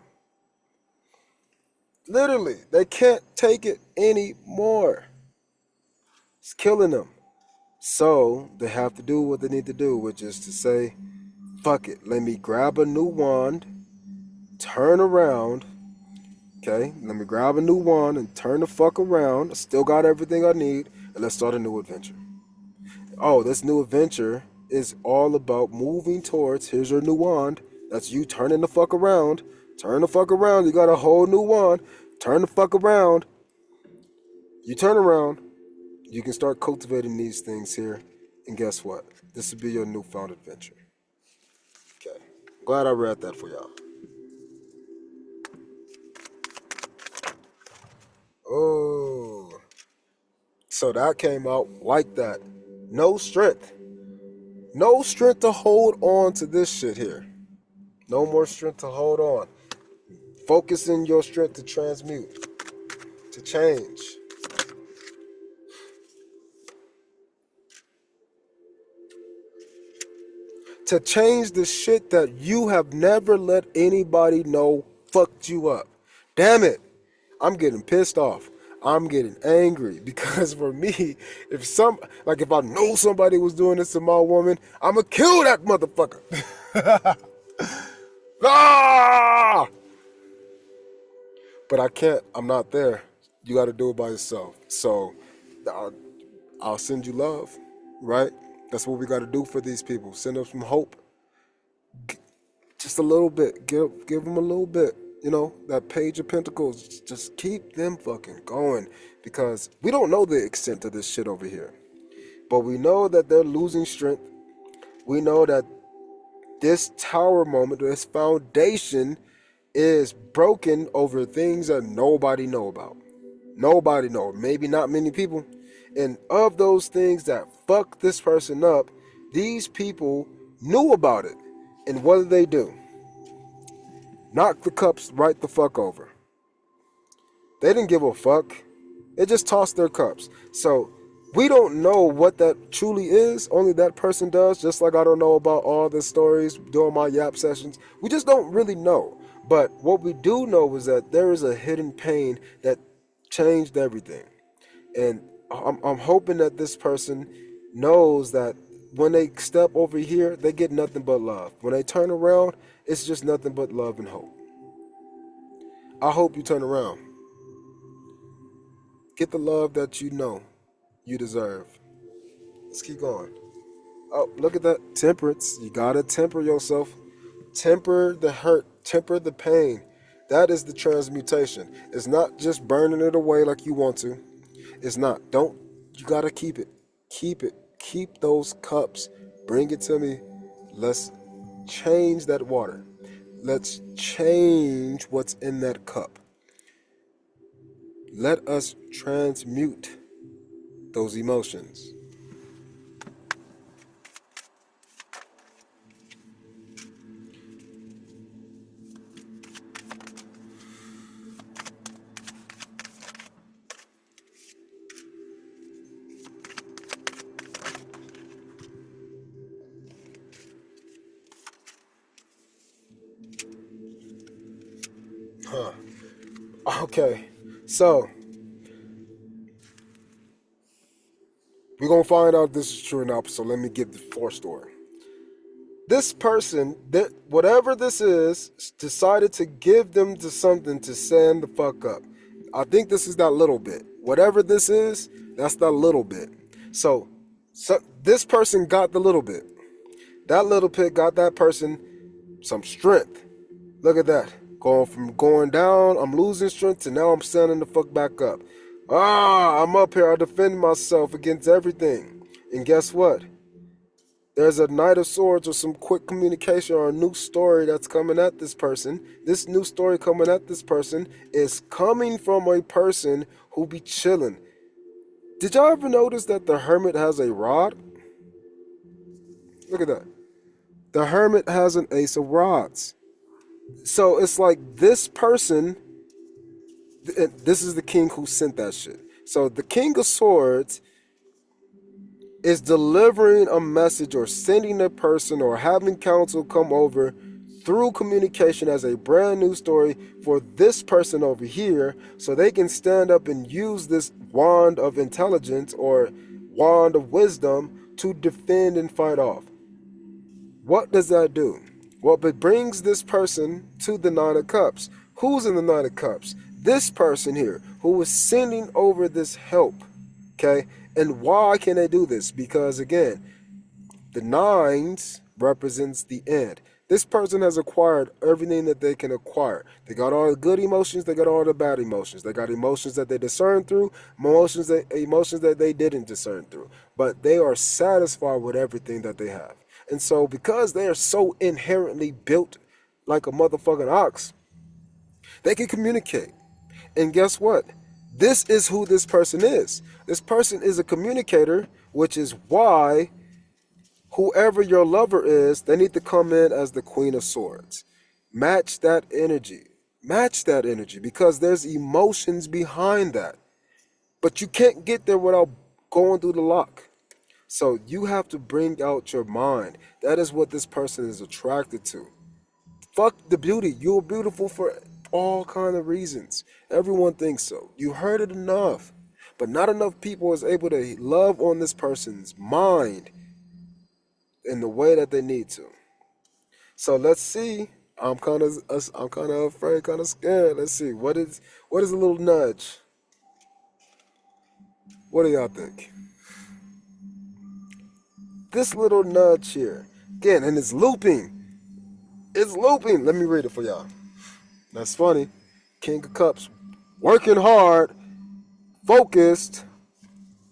Literally, they can't take it anymore. It's killing them. So they have to do what they need to do, which is to say, fuck it. Let me grab a new wand, turn around. Okay, let me grab a new wand and turn the fuck around. I still got everything I need, and let's start a new adventure. Oh, this new adventure is all about moving towards, here's your new wand. That's you turning the fuck around. Turn the fuck around. You got a whole new wand. Turn the fuck around. You turn around. You can start cultivating these things here. And guess what? This will be your newfound adventure. Okay. Glad I read that for y'all. Oh. So that came out like that. No strength. No strength to hold on to this shit here. No more strength to hold on. Focusing your strength to transmute, to change. To change the shit that you have never let anybody know fucked you up. Damn it. I'm getting pissed off. I'm getting angry because for me, if I know somebody was doing this to my woman, I'ma kill that motherfucker. Ah! But I can't. I'm not there. You got to do it by yourself. So I'll send you love, right? That's what we got to do for these people. Send them some hope. Just a little bit. Give them a little bit. You know, that Page of Pentacles. Just keep them fucking going. Because we don't know the extent of this shit over here. But we know that they're losing strength. We know that this tower moment, this foundation is broken over things that nobody know about. Nobody know. Maybe not many people. And of those things that fuck this person up, these people knew about it. And what did they do? Knock the cups right the fuck over. They didn't give a fuck. They just tossed their cups. So we don't know what that truly is. Only that person does. Just like I don't know about all the stories during my yap sessions. We just don't really know. But what we do know is that there is a hidden pain that changed everything. And I'm hoping that this person knows that when they step over here, they get nothing but love. When they turn around, it's just nothing but love and hope. I hope you turn around. Get the love that you know you deserve. Let's keep going. Oh, look at that. Temperance. You gotta temper yourself. Temper the hurt. Temper the pain. That is the transmutation. It's not just burning it away like you want to. It's not. You gotta keep it. Keep it. Keep those cups. Bring it to me. Let's change that water. Let's change what's in that cup. Let us transmute those emotions. Huh. Okay. So, we're going to find out if this is true or not. So, let me give the forestory. This person, that whatever this is, decided to give them to something to stand the fuck up. I think this is that little bit. Whatever this is, that's that little bit. So this person got the little bit. That little bit got that person some strength. Look at that. Going from going down, I'm losing strength, to now I'm standing the fuck back up. I'm up here, I defend myself against everything. And guess what? There's a Knight of Swords or some quick communication or a new story that's coming at this person. This new story coming at this person is coming from a person who be chilling. Did y'all ever notice that the Hermit has a rod? Look at that. The Hermit has an Ace of Rods. So it's like this person, this is the king who sent that shit. So the King of Swords is delivering a message or sending a person or having counsel come over through communication as a brand new story for this person over here, so they can stand up and use this wand of intelligence or wand of wisdom to defend and fight off. What does that do? Well, it brings this person to the Nine of Cups. Who's in the Nine of Cups? This person here who was sending over this help. Okay? And why can they do this? Because again, the nines represents the end. This person has acquired everything that they can acquire. They got all the good emotions, they got all the bad emotions. They got emotions that they discern through, emotions that they didn't discern through. But they are satisfied with everything that they have. And so because they are so inherently built like a motherfucking ox, they can communicate. And guess what? This is who this person is. This person is a communicator, which is why whoever your lover is, they need to come in as the Queen of Swords. Match that energy. Match that energy, because there's emotions behind that. But you can't get there without going through the lock. So you have to bring out your mind. That is what this person is attracted to. Fuck the beauty. You're beautiful for all kind of reasons. Everyone thinks so. You heard it enough. But not enough people is able to love on this person's mind in the way that they need to. So let's see. I'm kind of afraid, kind of scared. Let's see. What is a little nudge? What do y'all think? This little nudge here. Again, and it's looping. It's looping. Let me read it for y'all. That's funny. King of Cups, working hard, focused.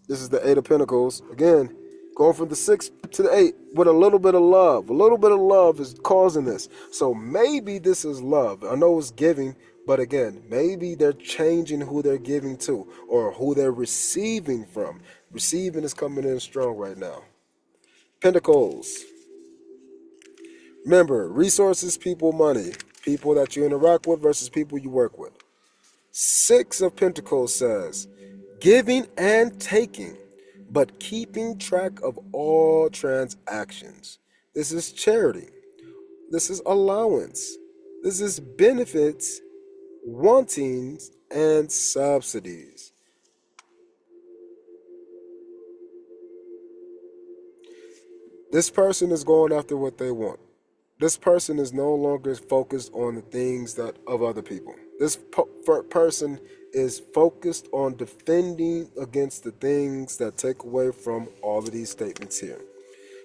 This is the Eight of Pentacles. Again, going from the 6 to the 8 with a little bit of love. A little bit of love is causing this. So maybe this is love. I know it's giving, but again, maybe they're changing who they're giving to or who they're receiving from. Receiving is coming in strong right now. Pentacles. Remember, resources, people, money. People that you interact with versus people you work with. 6 of Pentacles says, giving and taking, but keeping track of all transactions. This is charity. This is allowance. This is benefits, wantings, and subsidies. This person is going after what they want. This person is no longer focused on the things that of other people. This person is focused on defending against the things that take away from all of these statements here.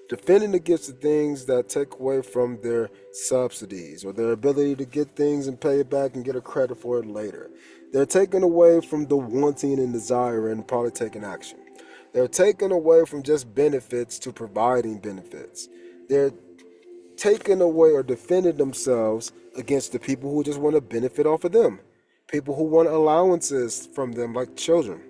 Defending against the things that take away from their subsidies or their ability to get things and pay it back and get a credit for it later. They're taken away from the wanting and desire and probably taking action. They're taken away from just benefits to providing benefits. They're taken away or defended themselves against the people who just want to benefit off of them. People who want allowances from them like children.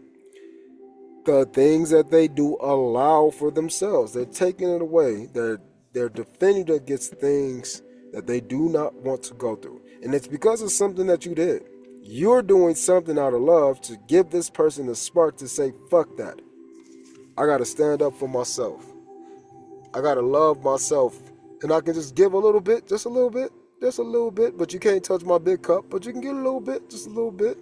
The things that they do allow for themselves, they're taking it away. They're defending against things that they do not want to go through. And it's because of something that you did. You're doing something out of love to give this person a spark to say, fuck that. I got to stand up for myself. I got to love myself. And I can just give a little bit, just a little bit, just a little bit. But you can't touch my big cup, but you can get a little bit, just a little bit.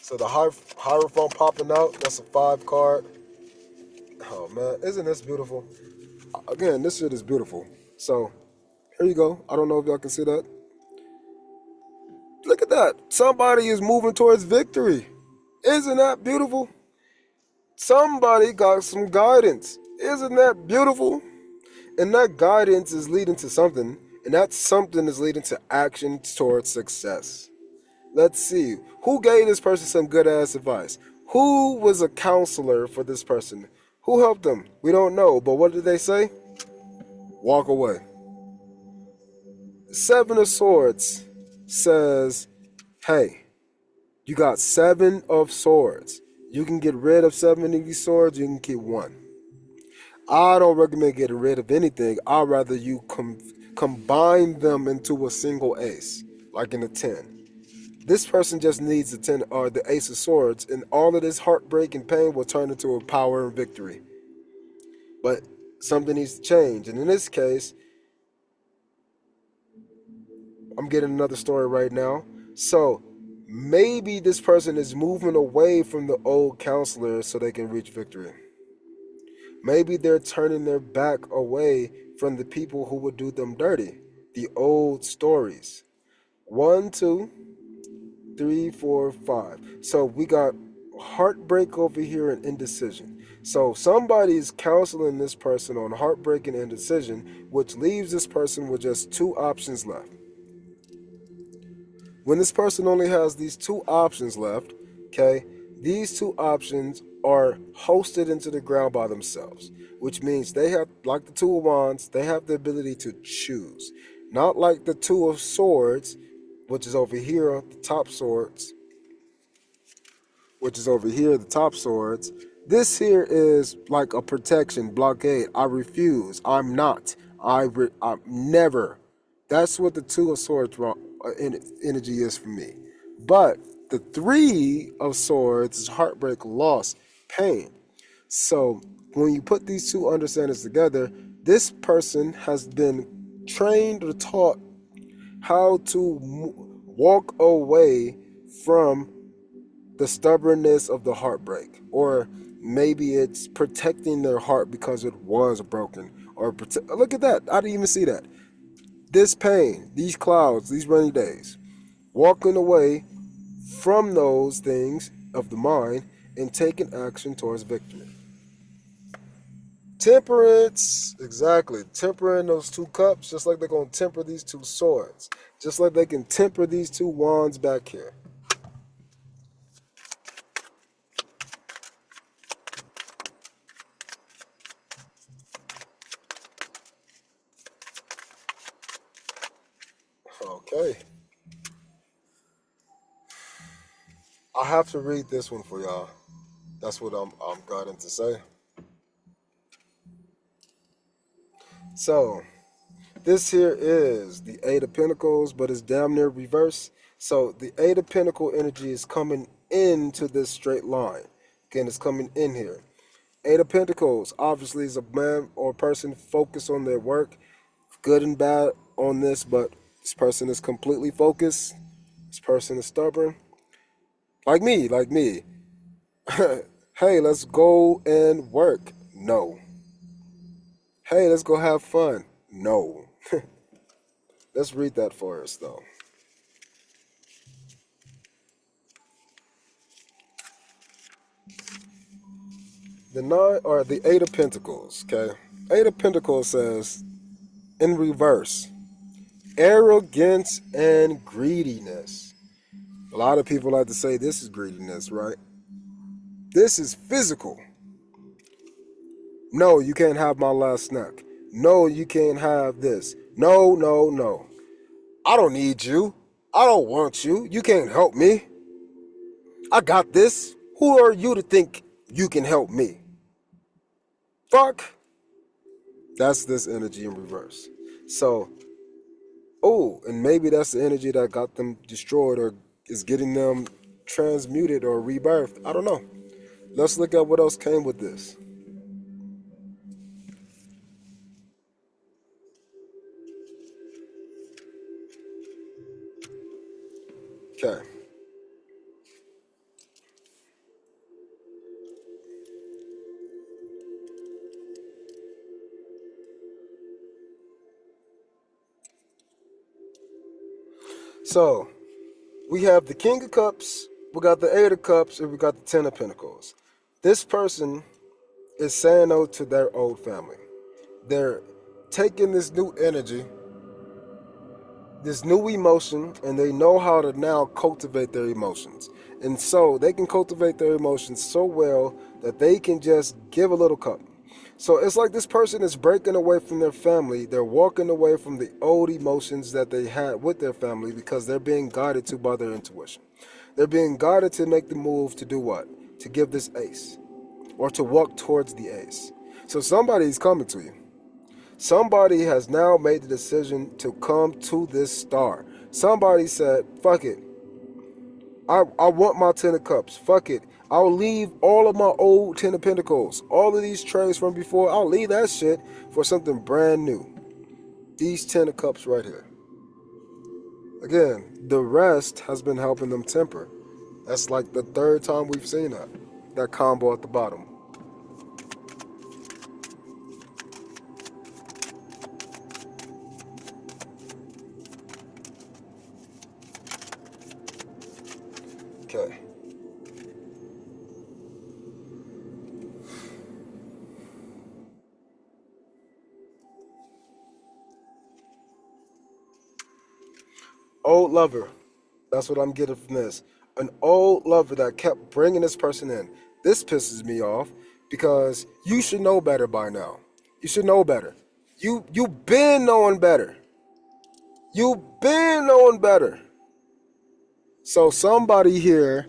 So the Hierophant popping out, that's a 5 card. Oh man, isn't this beautiful? Again, this shit is beautiful. So here you go. I don't know if y'all can see that. Look at that. Somebody is moving towards victory. Isn't that beautiful? Somebody got some guidance. Isn't that beautiful? And that guidance is leading to something, and that something is leading to action towards success. Let's see. Who gave this person some good ass advice? Who was a counselor for this person? Who helped them? We don't know, but what did they say? Walk away. 7 of Swords says, hey, you got 7 of Swords. You can get rid of 7 of these swords, you can keep 1. I don't recommend getting rid of anything. I'd rather you combine them into a single ace, like in a 10. This person just needs the 10 or the Ace of Swords, and all of this heartbreak and pain will turn into a power and victory. But something needs to change, and in this case, I'm getting another story right now. So maybe this person is moving away from the old counselor so they can reach victory. Maybe they're turning their back away from the people who would do them dirty. The old stories. 1, 2, 3, 4, 5. So we got heartbreak over here and indecision. So somebody's counseling this person on heartbreak and indecision, which leaves this person with just 2 options left. When this person only has these 2 options left, okay, these 2 options are hosted into the ground by themselves, which means they have, like the 2 of Wands, they have the ability to choose. Not like the 2 of Swords, which is over here, the top swords, This here is like a protection, blockade. I refuse. I'm not. I'm never. That's what the 2 of Swords energy is for me. But the 3 of Swords is heartbreak, loss, pain. So when you put these 2 understandings together, this person has been trained or taught how to walk away from the stubbornness of the heartbreak, or maybe it's protecting their heart because it was broken, or look at that, I didn't even see that. This pain, these clouds, these rainy days, walking away from those things of the mind and taking action towards victory. Temperance, exactly. Tempering those 2 cups, just like they're going to temper these 2 swords. Just like they can temper these 2 wands back here. Okay. I have to read this one for y'all. That's what I'm guiding to say. So, this here is the 8 of Pentacles, but it's damn near reverse. So, the 8 of Pentacle energy is coming into this straight line. Again, it's coming in here. 8 of Pentacles obviously is a man or person focused on their work. Good and bad on this, but this person is completely focused. This person is stubborn. Like me. Hey, let's go and work. No. Hey, let's go have fun. No. Let's read that for us, though. The 9 or the 8 of Pentacles, okay? 8 of Pentacles says, in reverse, arrogance and greediness. A lot of people like to say this is greediness, right? This is physical. No, you can't have my last snack. No, you can't have this. No, no, no. I don't need you. I don't want you. You can't help me. I got this. Who are you to think you can help me? Fuck. That's this energy in reverse. So, oh, and maybe that's the energy that got them destroyed or is getting them transmuted or rebirthed. I don't know. Let's look at what else came with this. Okay. So we have the King of Cups, we got the Eight of Cups, and we got the Ten of Pentacles. This person is saying no to their old family. They're taking this new energy, this new emotion, and they know how to now cultivate their emotions. And so they can cultivate their emotions so well that they can just give a little cup. So it's like this person is breaking away from their family. They're walking away from the old emotions that they had with their family because they're being guided to by their intuition. They're being guided to make the move to do what? To give this ace or to walk towards the ace. So somebody's coming to you. Somebody has now made the decision to come to this star. Somebody said, fuck it. I want my Ten of Cups. Fuck it. I'll leave all of my old Ten of Pentacles. All of these trays from before, I'll leave that shit for something brand new. These Ten of Cups right here. Again, the rest has been helping them temper. That's like the third time we've seen that combo at the bottom. Okay. Old lover. That's what I'm getting from this. An old lover that kept bringing this person in. This pisses me off because you should know better by now. You should know better. You've been knowing better. You've been knowing better. So somebody here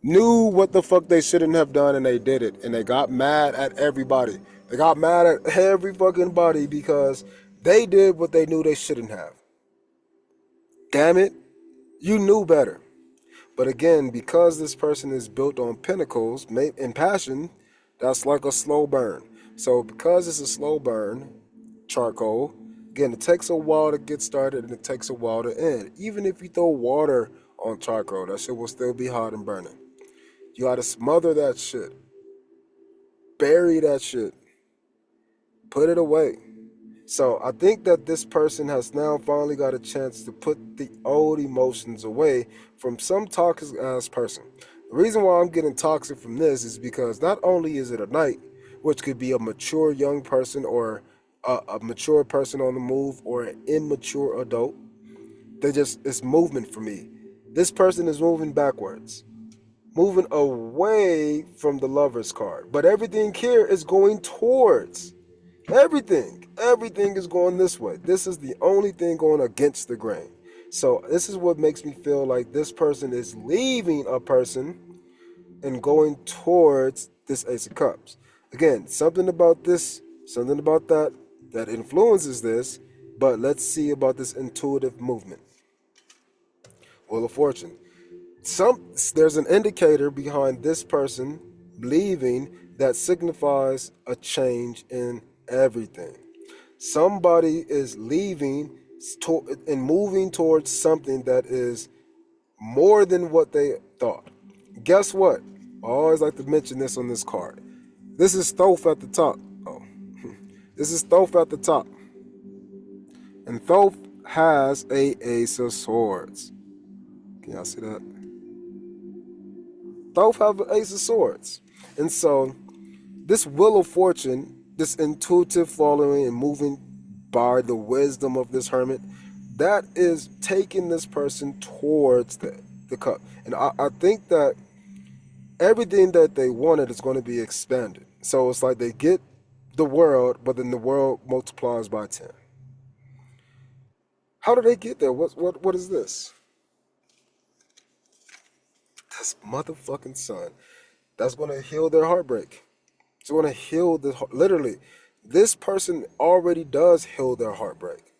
knew what the fuck they shouldn't have done and they did it. And they got mad at everybody. They got mad at every fucking body because they did what they knew they shouldn't have. Damn it. You knew better. But again, because this person is built on pentacles and passion, that's like a slow burn. So because it's a slow burn, charcoal, again, it takes a while to get started and it takes a while to end. Even if you throw water on charcoal, that shit will still be hot and burning. You gotta smother that shit. Bury that shit. Put it away. So I think that this person has now finally got a chance to put the old emotions away from some toxic ass person. The reason why I'm getting toxic from this is because not only is it a knight, which could be a mature young person or a mature person on the move or an immature adult, it's movement for me. This person is moving backwards, moving away from the Lover's card. But everything here is going towards. Everything is going this way. This is the only thing going against the grain. So this is what makes me feel like this person is leaving a person and going towards this Ace of Cups. Again, something about this, something about that influences this, but let's see about this intuitive movement. Wheel of Fortune. There's an indicator behind this person leaving that signifies a change in everything. Somebody is leaving and moving towards something that is more than what they thought. Guess what? I always like to mention this on this card. This is Thoth at the top. Oh, this is Thoth at the top. And Thoth has a Ace of Swords. Can y'all see that? Thoth have an Ace of Swords. And so this Wheel of Fortune, this intuitive following and moving by the wisdom of this hermit, that is taking this person towards the cup. And I think that everything that they wanted is going to be expanded. So it's like they get the world, but then the world multiplies by 10. How do they get there? What is this? This motherfucking sun. That's going to heal their heartbreak. It's going to heal literally. This person already does heal their heartbreak.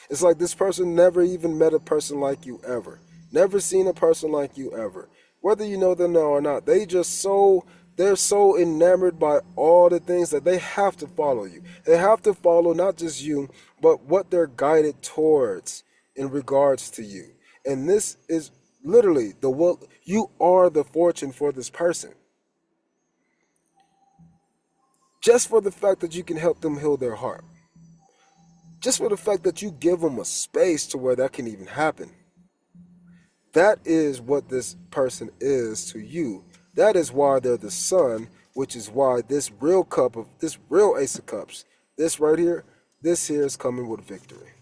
It's like this person never even met a person like you ever. Never seen a person like you ever. Whether you know them now or not, they're so enamored by all the things that they have to follow you. They have to follow not just you, but what they're guided towards in regards to you. And this is literally you are the fortune for this person. Just for the fact that you can help them heal their heart. Just for the fact that you give them a space to where that can even happen. That is what this person is to you. That is why they're the sun, which is why this real Ace of Cups, this right here, this here is coming with victory.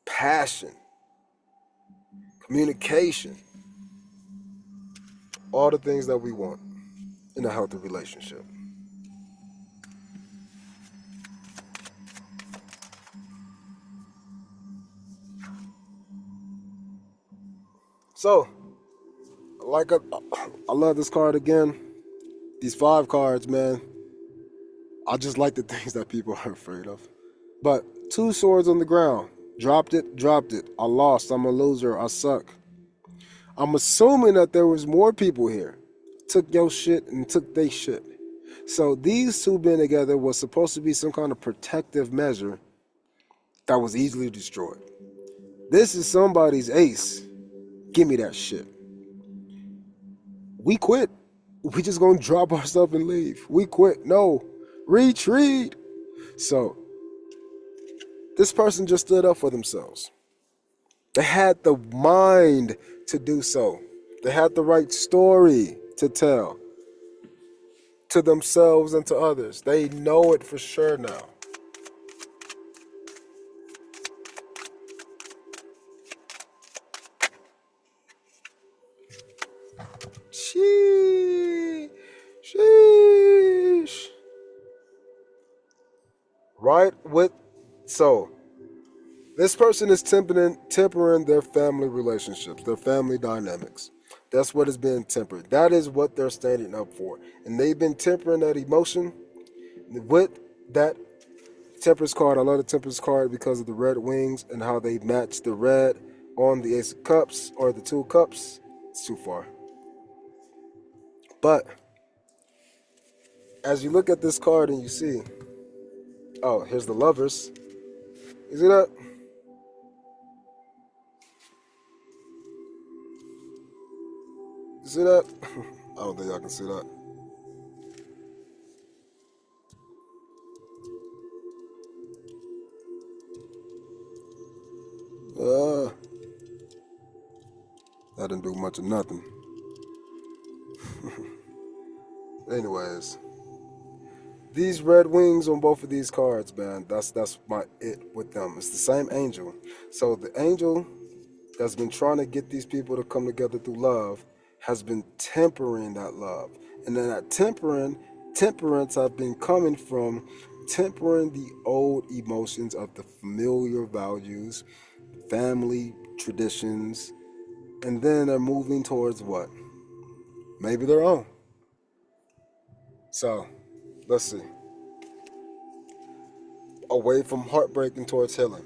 Passion, communication, all the things that we want in a healthy relationship. So, I love this card again. These 5 cards, man. I just like the things that people are afraid of. But 2 swords on the ground. Dropped it. I lost. I'm a loser. I suck. I'm assuming that there was more people here. Took your shit and took they shit. So these 2 being together was supposed to be some kind of protective measure that was easily destroyed. This is somebody's ace. Give me that shit. We quit. We just gonna drop our stuff and leave. We quit. No. Retreat. So this person just stood up for themselves. They had the mind to do so. They had the right story to tell to themselves and to others. They know it for sure now. Sheesh. Right with, so this person is tempering their family relationships, their family dynamics. That's what is being tempered. That is what they're standing up for. And they've been tempering that emotion with that Temperance card. I love the Temperance card because of the red wings and how they match the red on the Ace of Cups or the 2 cups. It's too far. But as you look at this card and you see, oh, here's the Lovers. You see that? You see that? I don't think y'all can see that. That didn't do much of nothing. Anyways, these red wings on both of these cards, man, that's my it with them. It's the same angel. So the angel that's been trying to get these people to come together through love has been tempering that love. And then that temperance have been coming from tempering the old emotions of the familiar values, family traditions, and then they're moving towards what? Maybe their own. So, let's see. Away from heartbreak and towards healing.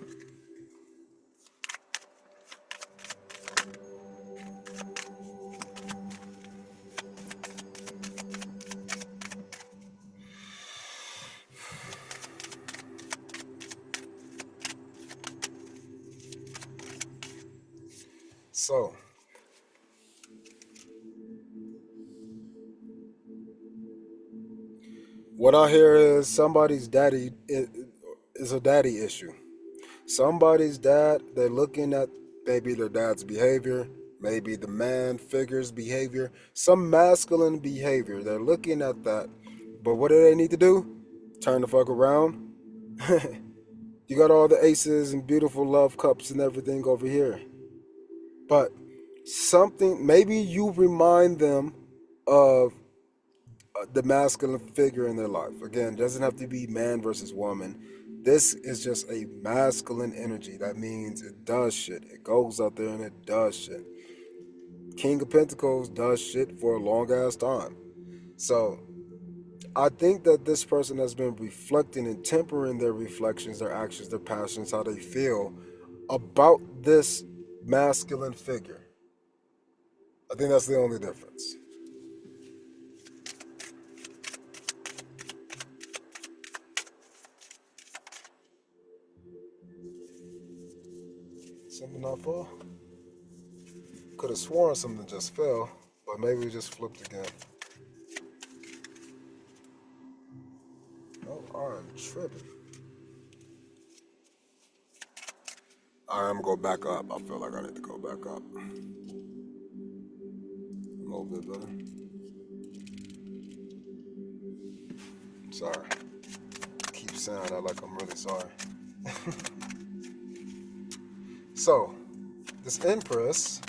So, what I hear is somebody's daddy is a daddy issue. Somebody's dad, they're looking at maybe their dad's behavior, maybe the man figure's behavior, some masculine behavior. They're looking at that. But what do they need to do? Turn the fuck around. You got all the aces and beautiful love cups and everything over here. But something, maybe you remind them of the masculine figure in their life. Again, it doesn't have to be man versus woman. This is just a masculine energy. That means it does shit. It goes out there and it does shit. King of Pentacles does shit for a long ass time. So I think that this person has been reflecting and tempering their reflections, their actions, their passions, how they feel about this masculine figure. I think that's the only difference. Something not fall? Could have sworn something just fell, but maybe we just flipped again. Oh, I'm tripping. I am go back up. I feel like I need to go back up. A little bit better. Sorry. Keep saying that like I'm really sorry. So, this Empress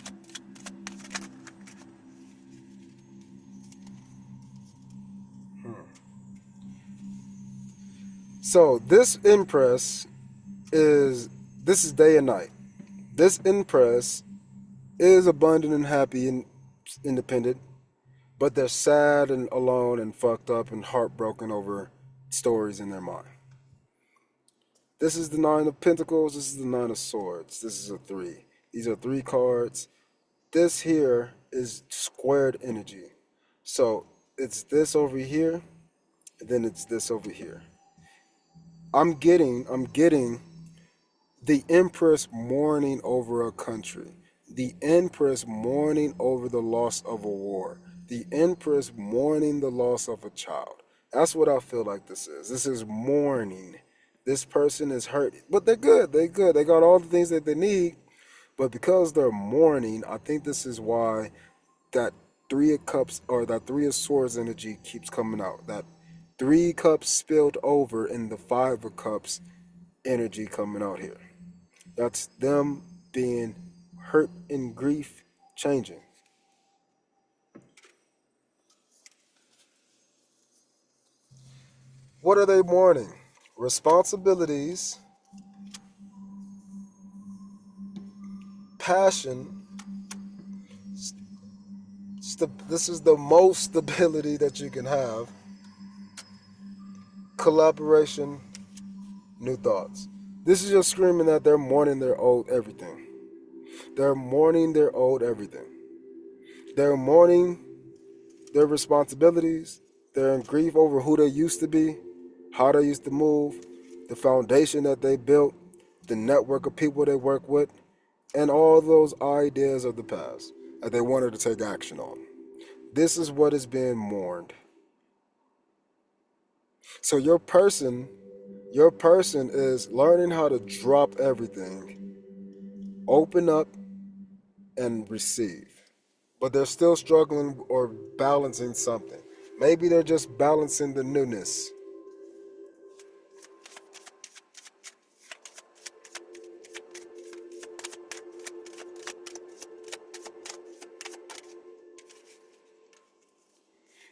So this Empress this is day and night. This Empress is abundant and happy and independent, but they're sad and alone and fucked up and heartbroken over stories in their mind. This is the Nine of Pentacles. This is the Nine of Swords. This is a 3. These are 3 cards. This here is squared energy. So it's this over here, and then it's this over here. I'm getting the Empress mourning over a country. The Empress mourning over the loss of a war. The Empress mourning the loss of a child. That's what I feel like this is. This is mourning. This person is hurt, but they're good. They're good. They got all the things that they need, but because they're mourning, I think this is why that 3 of Cups or that 3 of Swords energy keeps coming out. That 3 cups spilled over in the 5 of Cups energy coming out here. That's them being hurt and grief changing. What are they mourning? Responsibilities, passion. This is the most stability that you can have. Collaboration, new thoughts. This is just screaming that they're mourning their old everything. They're mourning their old everything. They're mourning their responsibilities. They're in grief over who they used to be, how they used to move, the foundation that they built, the network of people they work with, and all those ideas of the past that they wanted to take action on. This is what is being mourned. So your person is learning how to drop everything, open up, and receive. But they're still struggling or balancing something. Maybe they're just balancing the newness.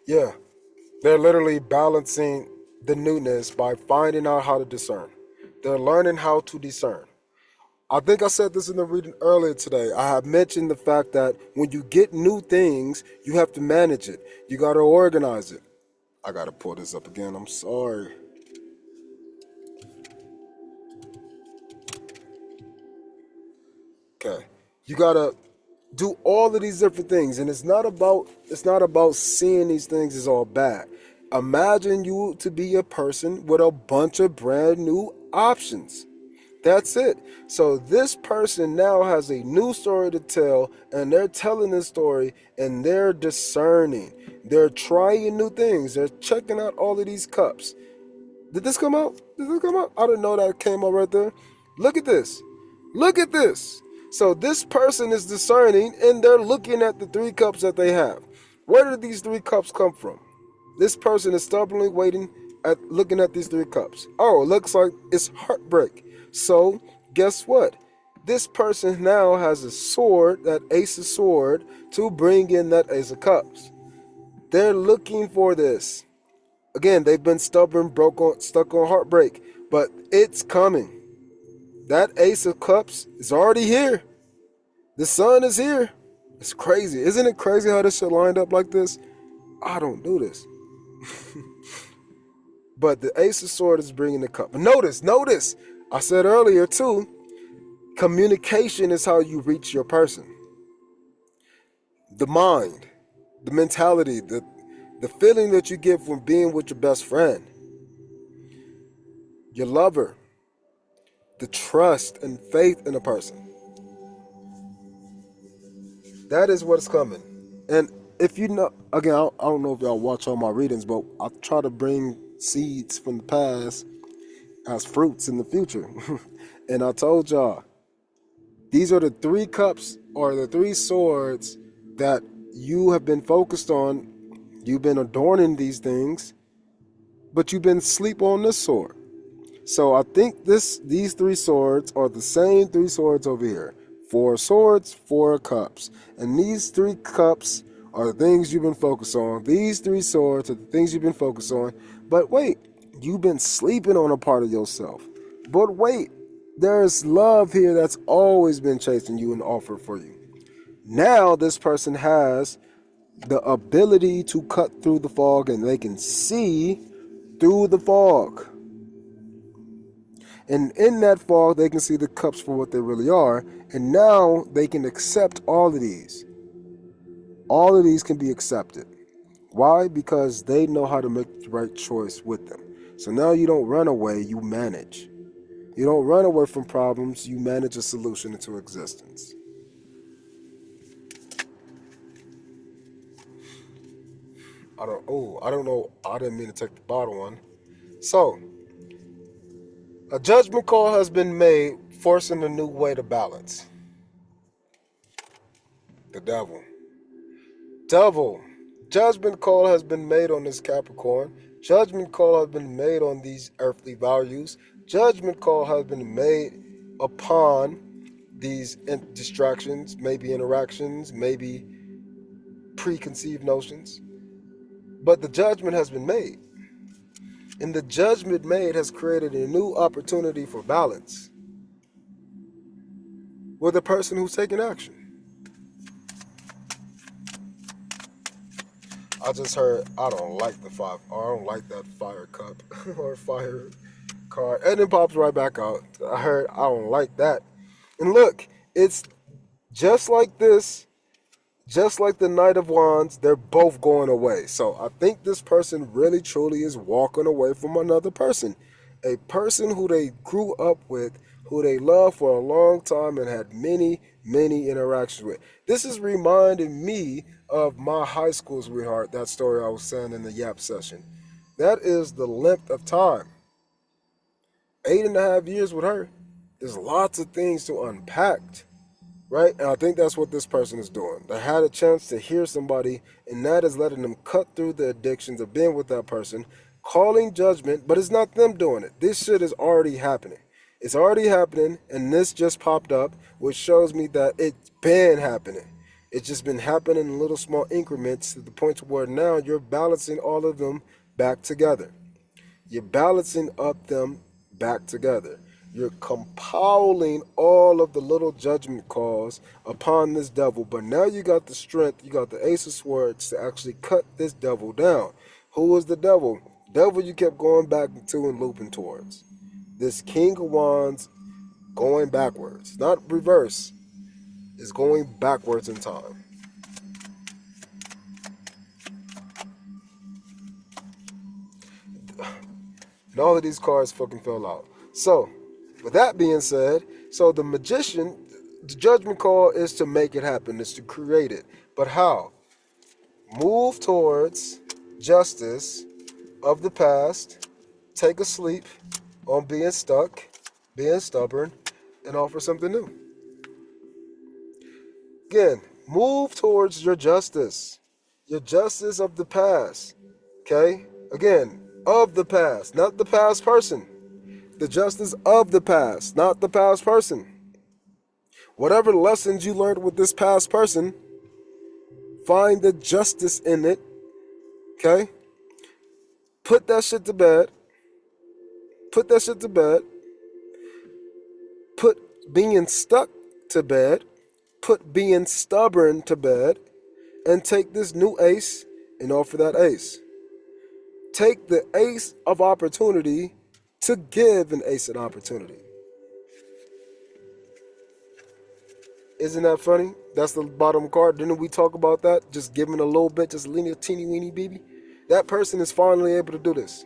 Yeah, they're literally balancing the newness by finding out how to discern. They're learning how to discern. I think I said this in the reading earlier today. I have mentioned the fact that when you get new things, you have to manage it. You got to organize it. I got to pull this up again. I'm sorry. Okay. You got to do all of these different things, and it's not about seeing these things as all bad. Imagine you to be a person with a bunch of brand new options. That's it. So this person now has a new story to tell, and they're telling this story, and they're discerning. They're trying new things. They're checking out all of these cups. Did this come out? Did this come out? I didn't know that came out right there. Look at this. Look at this. So this person is discerning, and they're looking at the 3 cups that they have. Where did these 3 cups come from? This person is stubbornly looking at these 3 cups. Oh, it looks like it's heartbreak. So guess what? This person now has a sword, that Ace of Sword, to bring in that Ace of Cups. They're looking for this. Again, they've been stubborn, stuck on heartbreak, but it's coming. That Ace of Cups is already here. The sun is here. It's crazy. Isn't it crazy how this shit lined up like this? I don't do this. But the Ace of Swords is bringing the cup. Notice. I said earlier too, communication is how you reach your person. The mind, the mentality, the feeling that you get from being with your best friend, your lover, the trust and faith in a person. That is what's coming. And if you know, again, I don't know if y'all watch all my readings, but I try to bring seeds from the past as fruits in the future. And I told y'all, These are the three cups or the three swords that you have been focused on. You've been adorning these things, but you've been asleep on this sword. So I think these three swords are the same three swords over here. 4 swords, 4 cups. And these 3 cups are the things you've been focused on. These 3 swords are the things you've been focused on. But wait, you've been sleeping on a part of yourself. But wait, there's love here that's always been chasing you and offered for you. Now this person has the ability to cut through the fog, and they can see through the fog. And in that fog, they can see the cups for what they really are. And now they can accept all of these. All of these can be accepted. Why? Because they know how to make the right choice with them. So now you don't run away, you manage. You don't run away from problems, you manage a solution into existence. I don't know. I didn't mean to take the bottom one. So, a judgment call has been made, forcing a new way to balance. The devil. Devil. Judgment call has been made on this Capricorn. Judgment call has been made on these earthly values. Judgment call has been made upon these distractions, maybe interactions, maybe preconceived notions. But the judgment has been made. And the judgment made has created a new opportunity for balance with the person who's taking action. I just heard, I don't like the 5, or I don't like that fire cup or fire card. And it pops right back out. I heard, I don't like that. And look, it's just like this, just like the Knight of Wands, they're both going away. So I think this person really truly is walking away from another person. A person who they grew up with, who they loved for a long time and had many, many interactions with. This is reminding me of my high school sweetheart, that story I was saying in the YAP session. That is the length of time. 8.5 years with her. There's lots of things to unpack. Right? And I think that's what this person is doing. They had a chance to hear somebody, and that is letting them cut through the addictions of being with that person, calling judgment, but it's not them doing it. This shit is already happening. It's already happening, and this just popped up, which shows me that it's been happening. It's just been happening in little small increments to the point where now you're balancing all of them back together. You're balancing up them back together. You're compiling all of the little judgment calls upon this devil. But now you got the strength, you got the Ace of Swords to actually cut this devil down. Who was the devil? Devil you kept going back to and looping towards. This King of Wands going backwards. Not reverse. Is going backwards in time. And all of these cards fucking fell out. So, with that being said, so the magician, the judgment call is to make it happen, is to create it. But how? Move towards justice of the past, take a sleep on being stuck, being stubborn, and offer something new. Again, move towards your justice of the past, okay? Again, of the past, not the past person. The justice of the past, not the past person. Whatever lessons you learned with this past person, find the justice in it, okay? Put that shit to bed. Put that shit to bed. Put being stuck to bed. Put being stubborn to bed. And take this new ace and offer that ace. Take the ace of opportunity to give an ace an opportunity. Isn't that funny? That's the bottom card. Didn't we talk about that? Just giving a little bit, just leaning a teeny weeny baby. That person is finally able to do this.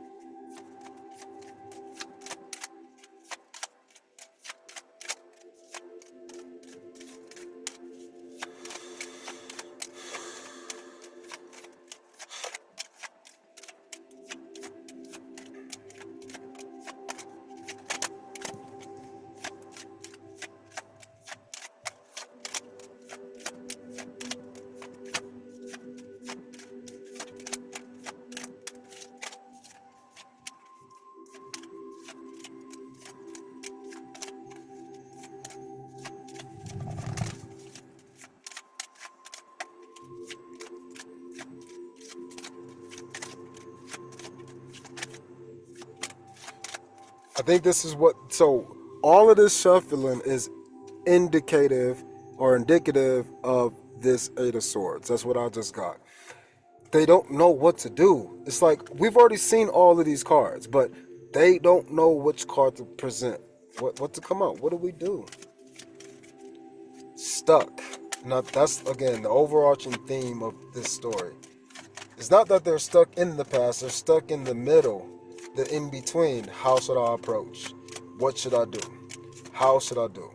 I think this is what, so all of this shuffling is indicative or indicative of this Eight of Swords. That's what I just got. They don't know what to do. It's like we've already seen all of these cards, but they don't know which card to present. What to come out? What do we do? Stuck. Now that's again the overarching theme of this story. It's not that they're stuck in the past, they're stuck in the middle, the in between. How should I approach? What should I do? How should I do?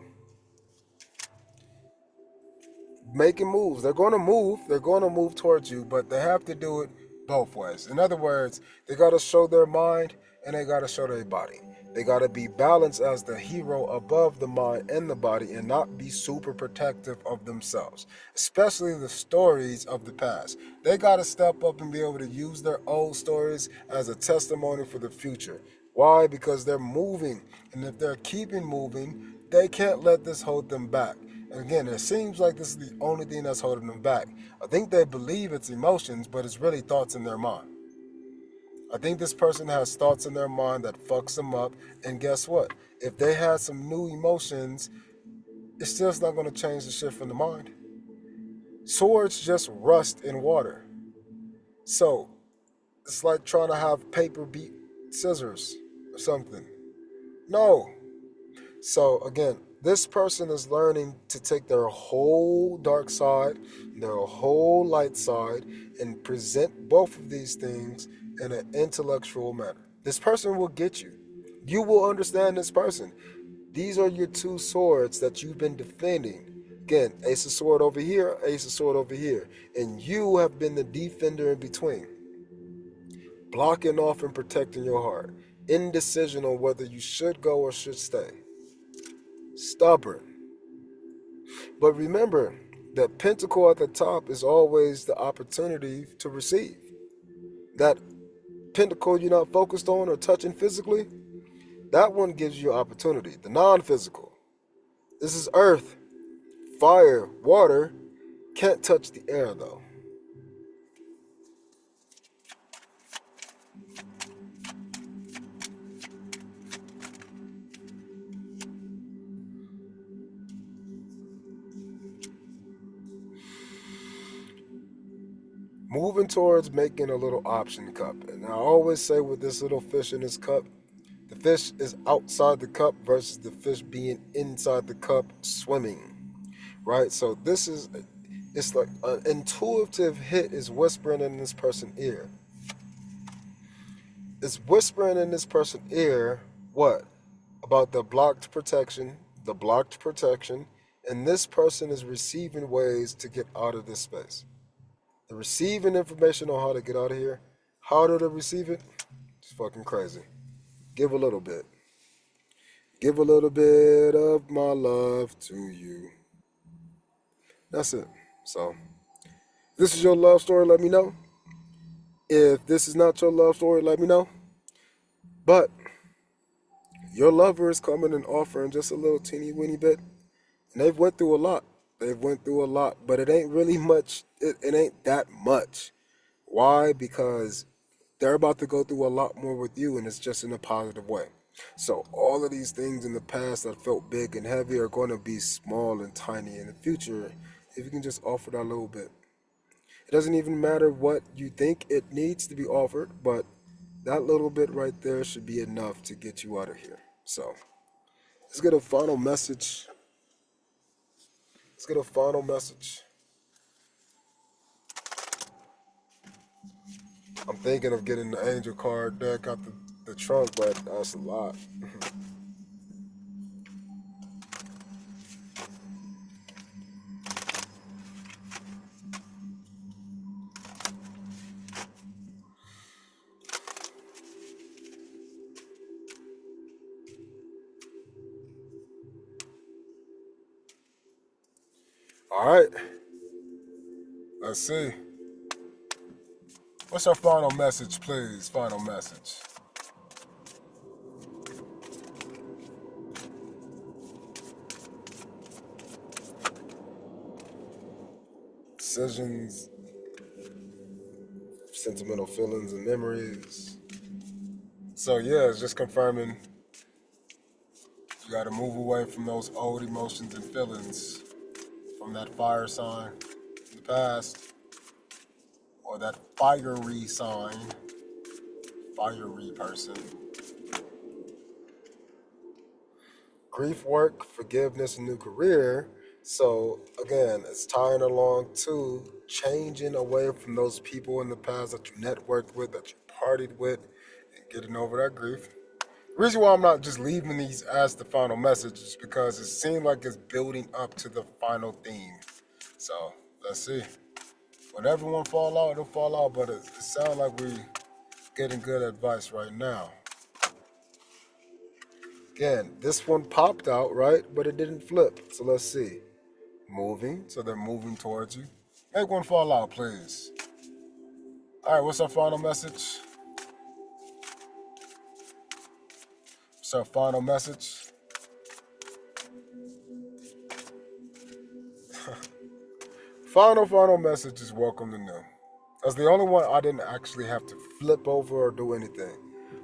Making moves. They're going to move. They're going to move towards you, but they have to do it both ways. In other words, they got to show their mind and they got to show their body. They got to be balanced as the hero above the mind and the body and not be super protective of themselves, especially the stories of the past. They got to step up and be able to use their old stories as a testimony for the future. Why? Because they're moving. And if they're keeping moving, they can't let this hold them back. And again, it seems like this is the only thing that's holding them back. I think they believe it's emotions, but it's really thoughts in their mind. I think this person has thoughts in their mind that fucks them up. And guess what? If they had some new emotions, it's still not going to change the shit from the mind. Swords just rust in water. So it's like trying to have paper beat scissors or something. No. So again, this person is learning to take their whole dark side, their whole light side, and present both of these things in an intellectual manner. This person will get you. You will understand this person. These are your two swords that you've been defending. Again, ace of sword over here, ace of sword over here. And you have been the defender in between. Blocking off and protecting your heart. Indecision on whether you should go or should stay. Stubborn. But remember, the pentacle at the top is always the opportunity to receive. That pentacle you're not focused on or touching physically, that one gives you opportunity. The non-physical. This is earth, fire, water. Can't touch the air though. Moving towards making a little option cup. And I always say with this little fish in this cup, the fish is outside the cup versus the fish being inside the cup swimming. Right? So this is, it's like an intuitive hit is whispering in this person's ear. It's whispering in this person's ear what? About the blocked protection, and this person is receiving ways to get out of this space. They're receiving information on how to get out of here. How do they receive it? It's fucking crazy. Give a little bit. Give a little bit of my love to you. That's it. So, if this is your love story, let me know. If this is not your love story, let me know. But your lover is coming and offering just a little teeny weeny bit. And they've went through a lot. But it ain't really much. It ain't that much. Why? Because they're about to go through a lot more with you, and it's just in a positive way. So all of these things in the past that felt big and heavy are going to be small and tiny in the future if you can just offer that little bit. It doesn't even matter what you think it needs to be offered, but that little bit right there should be enough to get you out of here. So let's get a final message. I'm thinking of getting the angel card deck out the trunk, but that's a lot. All right. Let's see. What's your final message, please? Final message. Decisions, sentimental feelings and memories. So yeah, it's just confirming You got to move away from those old emotions and feelings, from that fire sign in the past, or that fiery sign, fiery person. Grief work, forgiveness, new career. So again, it's tying along to changing away from those people in the past that you networked with, that you partied with, and getting over that grief. The reason why I'm not just leaving these as the final message is because it seems like it's building up to the final theme. So let's see. When everyone fall out, it'll fall out, but it sounds like we're getting good advice right now. Again, this one popped out, right? But it didn't flip. So let's see. Moving, so they're moving towards you. Make one fall out, please. All right, what's our final message? What's our final message? Final message is welcome to new. That's the only one I didn't actually have to flip over or do anything.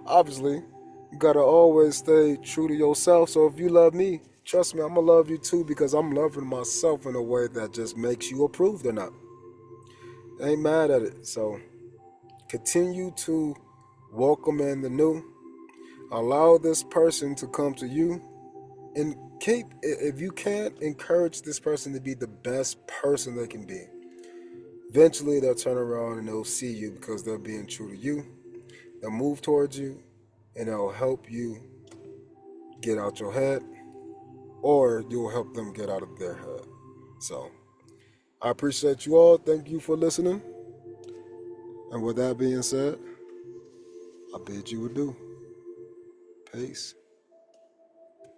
Obviously, you gotta always stay true to yourself. So if you love me, trust me, I'm gonna love you too, because I'm loving myself in a way that just makes you approved or not. I ain't mad at it. So continue to welcome in the new. Allow this person to come to you, and keep, if you can, encourage this person to be the best person they can be. Eventually, they'll turn around and they'll see you because they're being true to you. They'll move towards you, and they'll help you get out your head, or you'll help them get out of their head. So, I appreciate you all. Thank you for listening. And with that being said, I bid you adieu. Peace.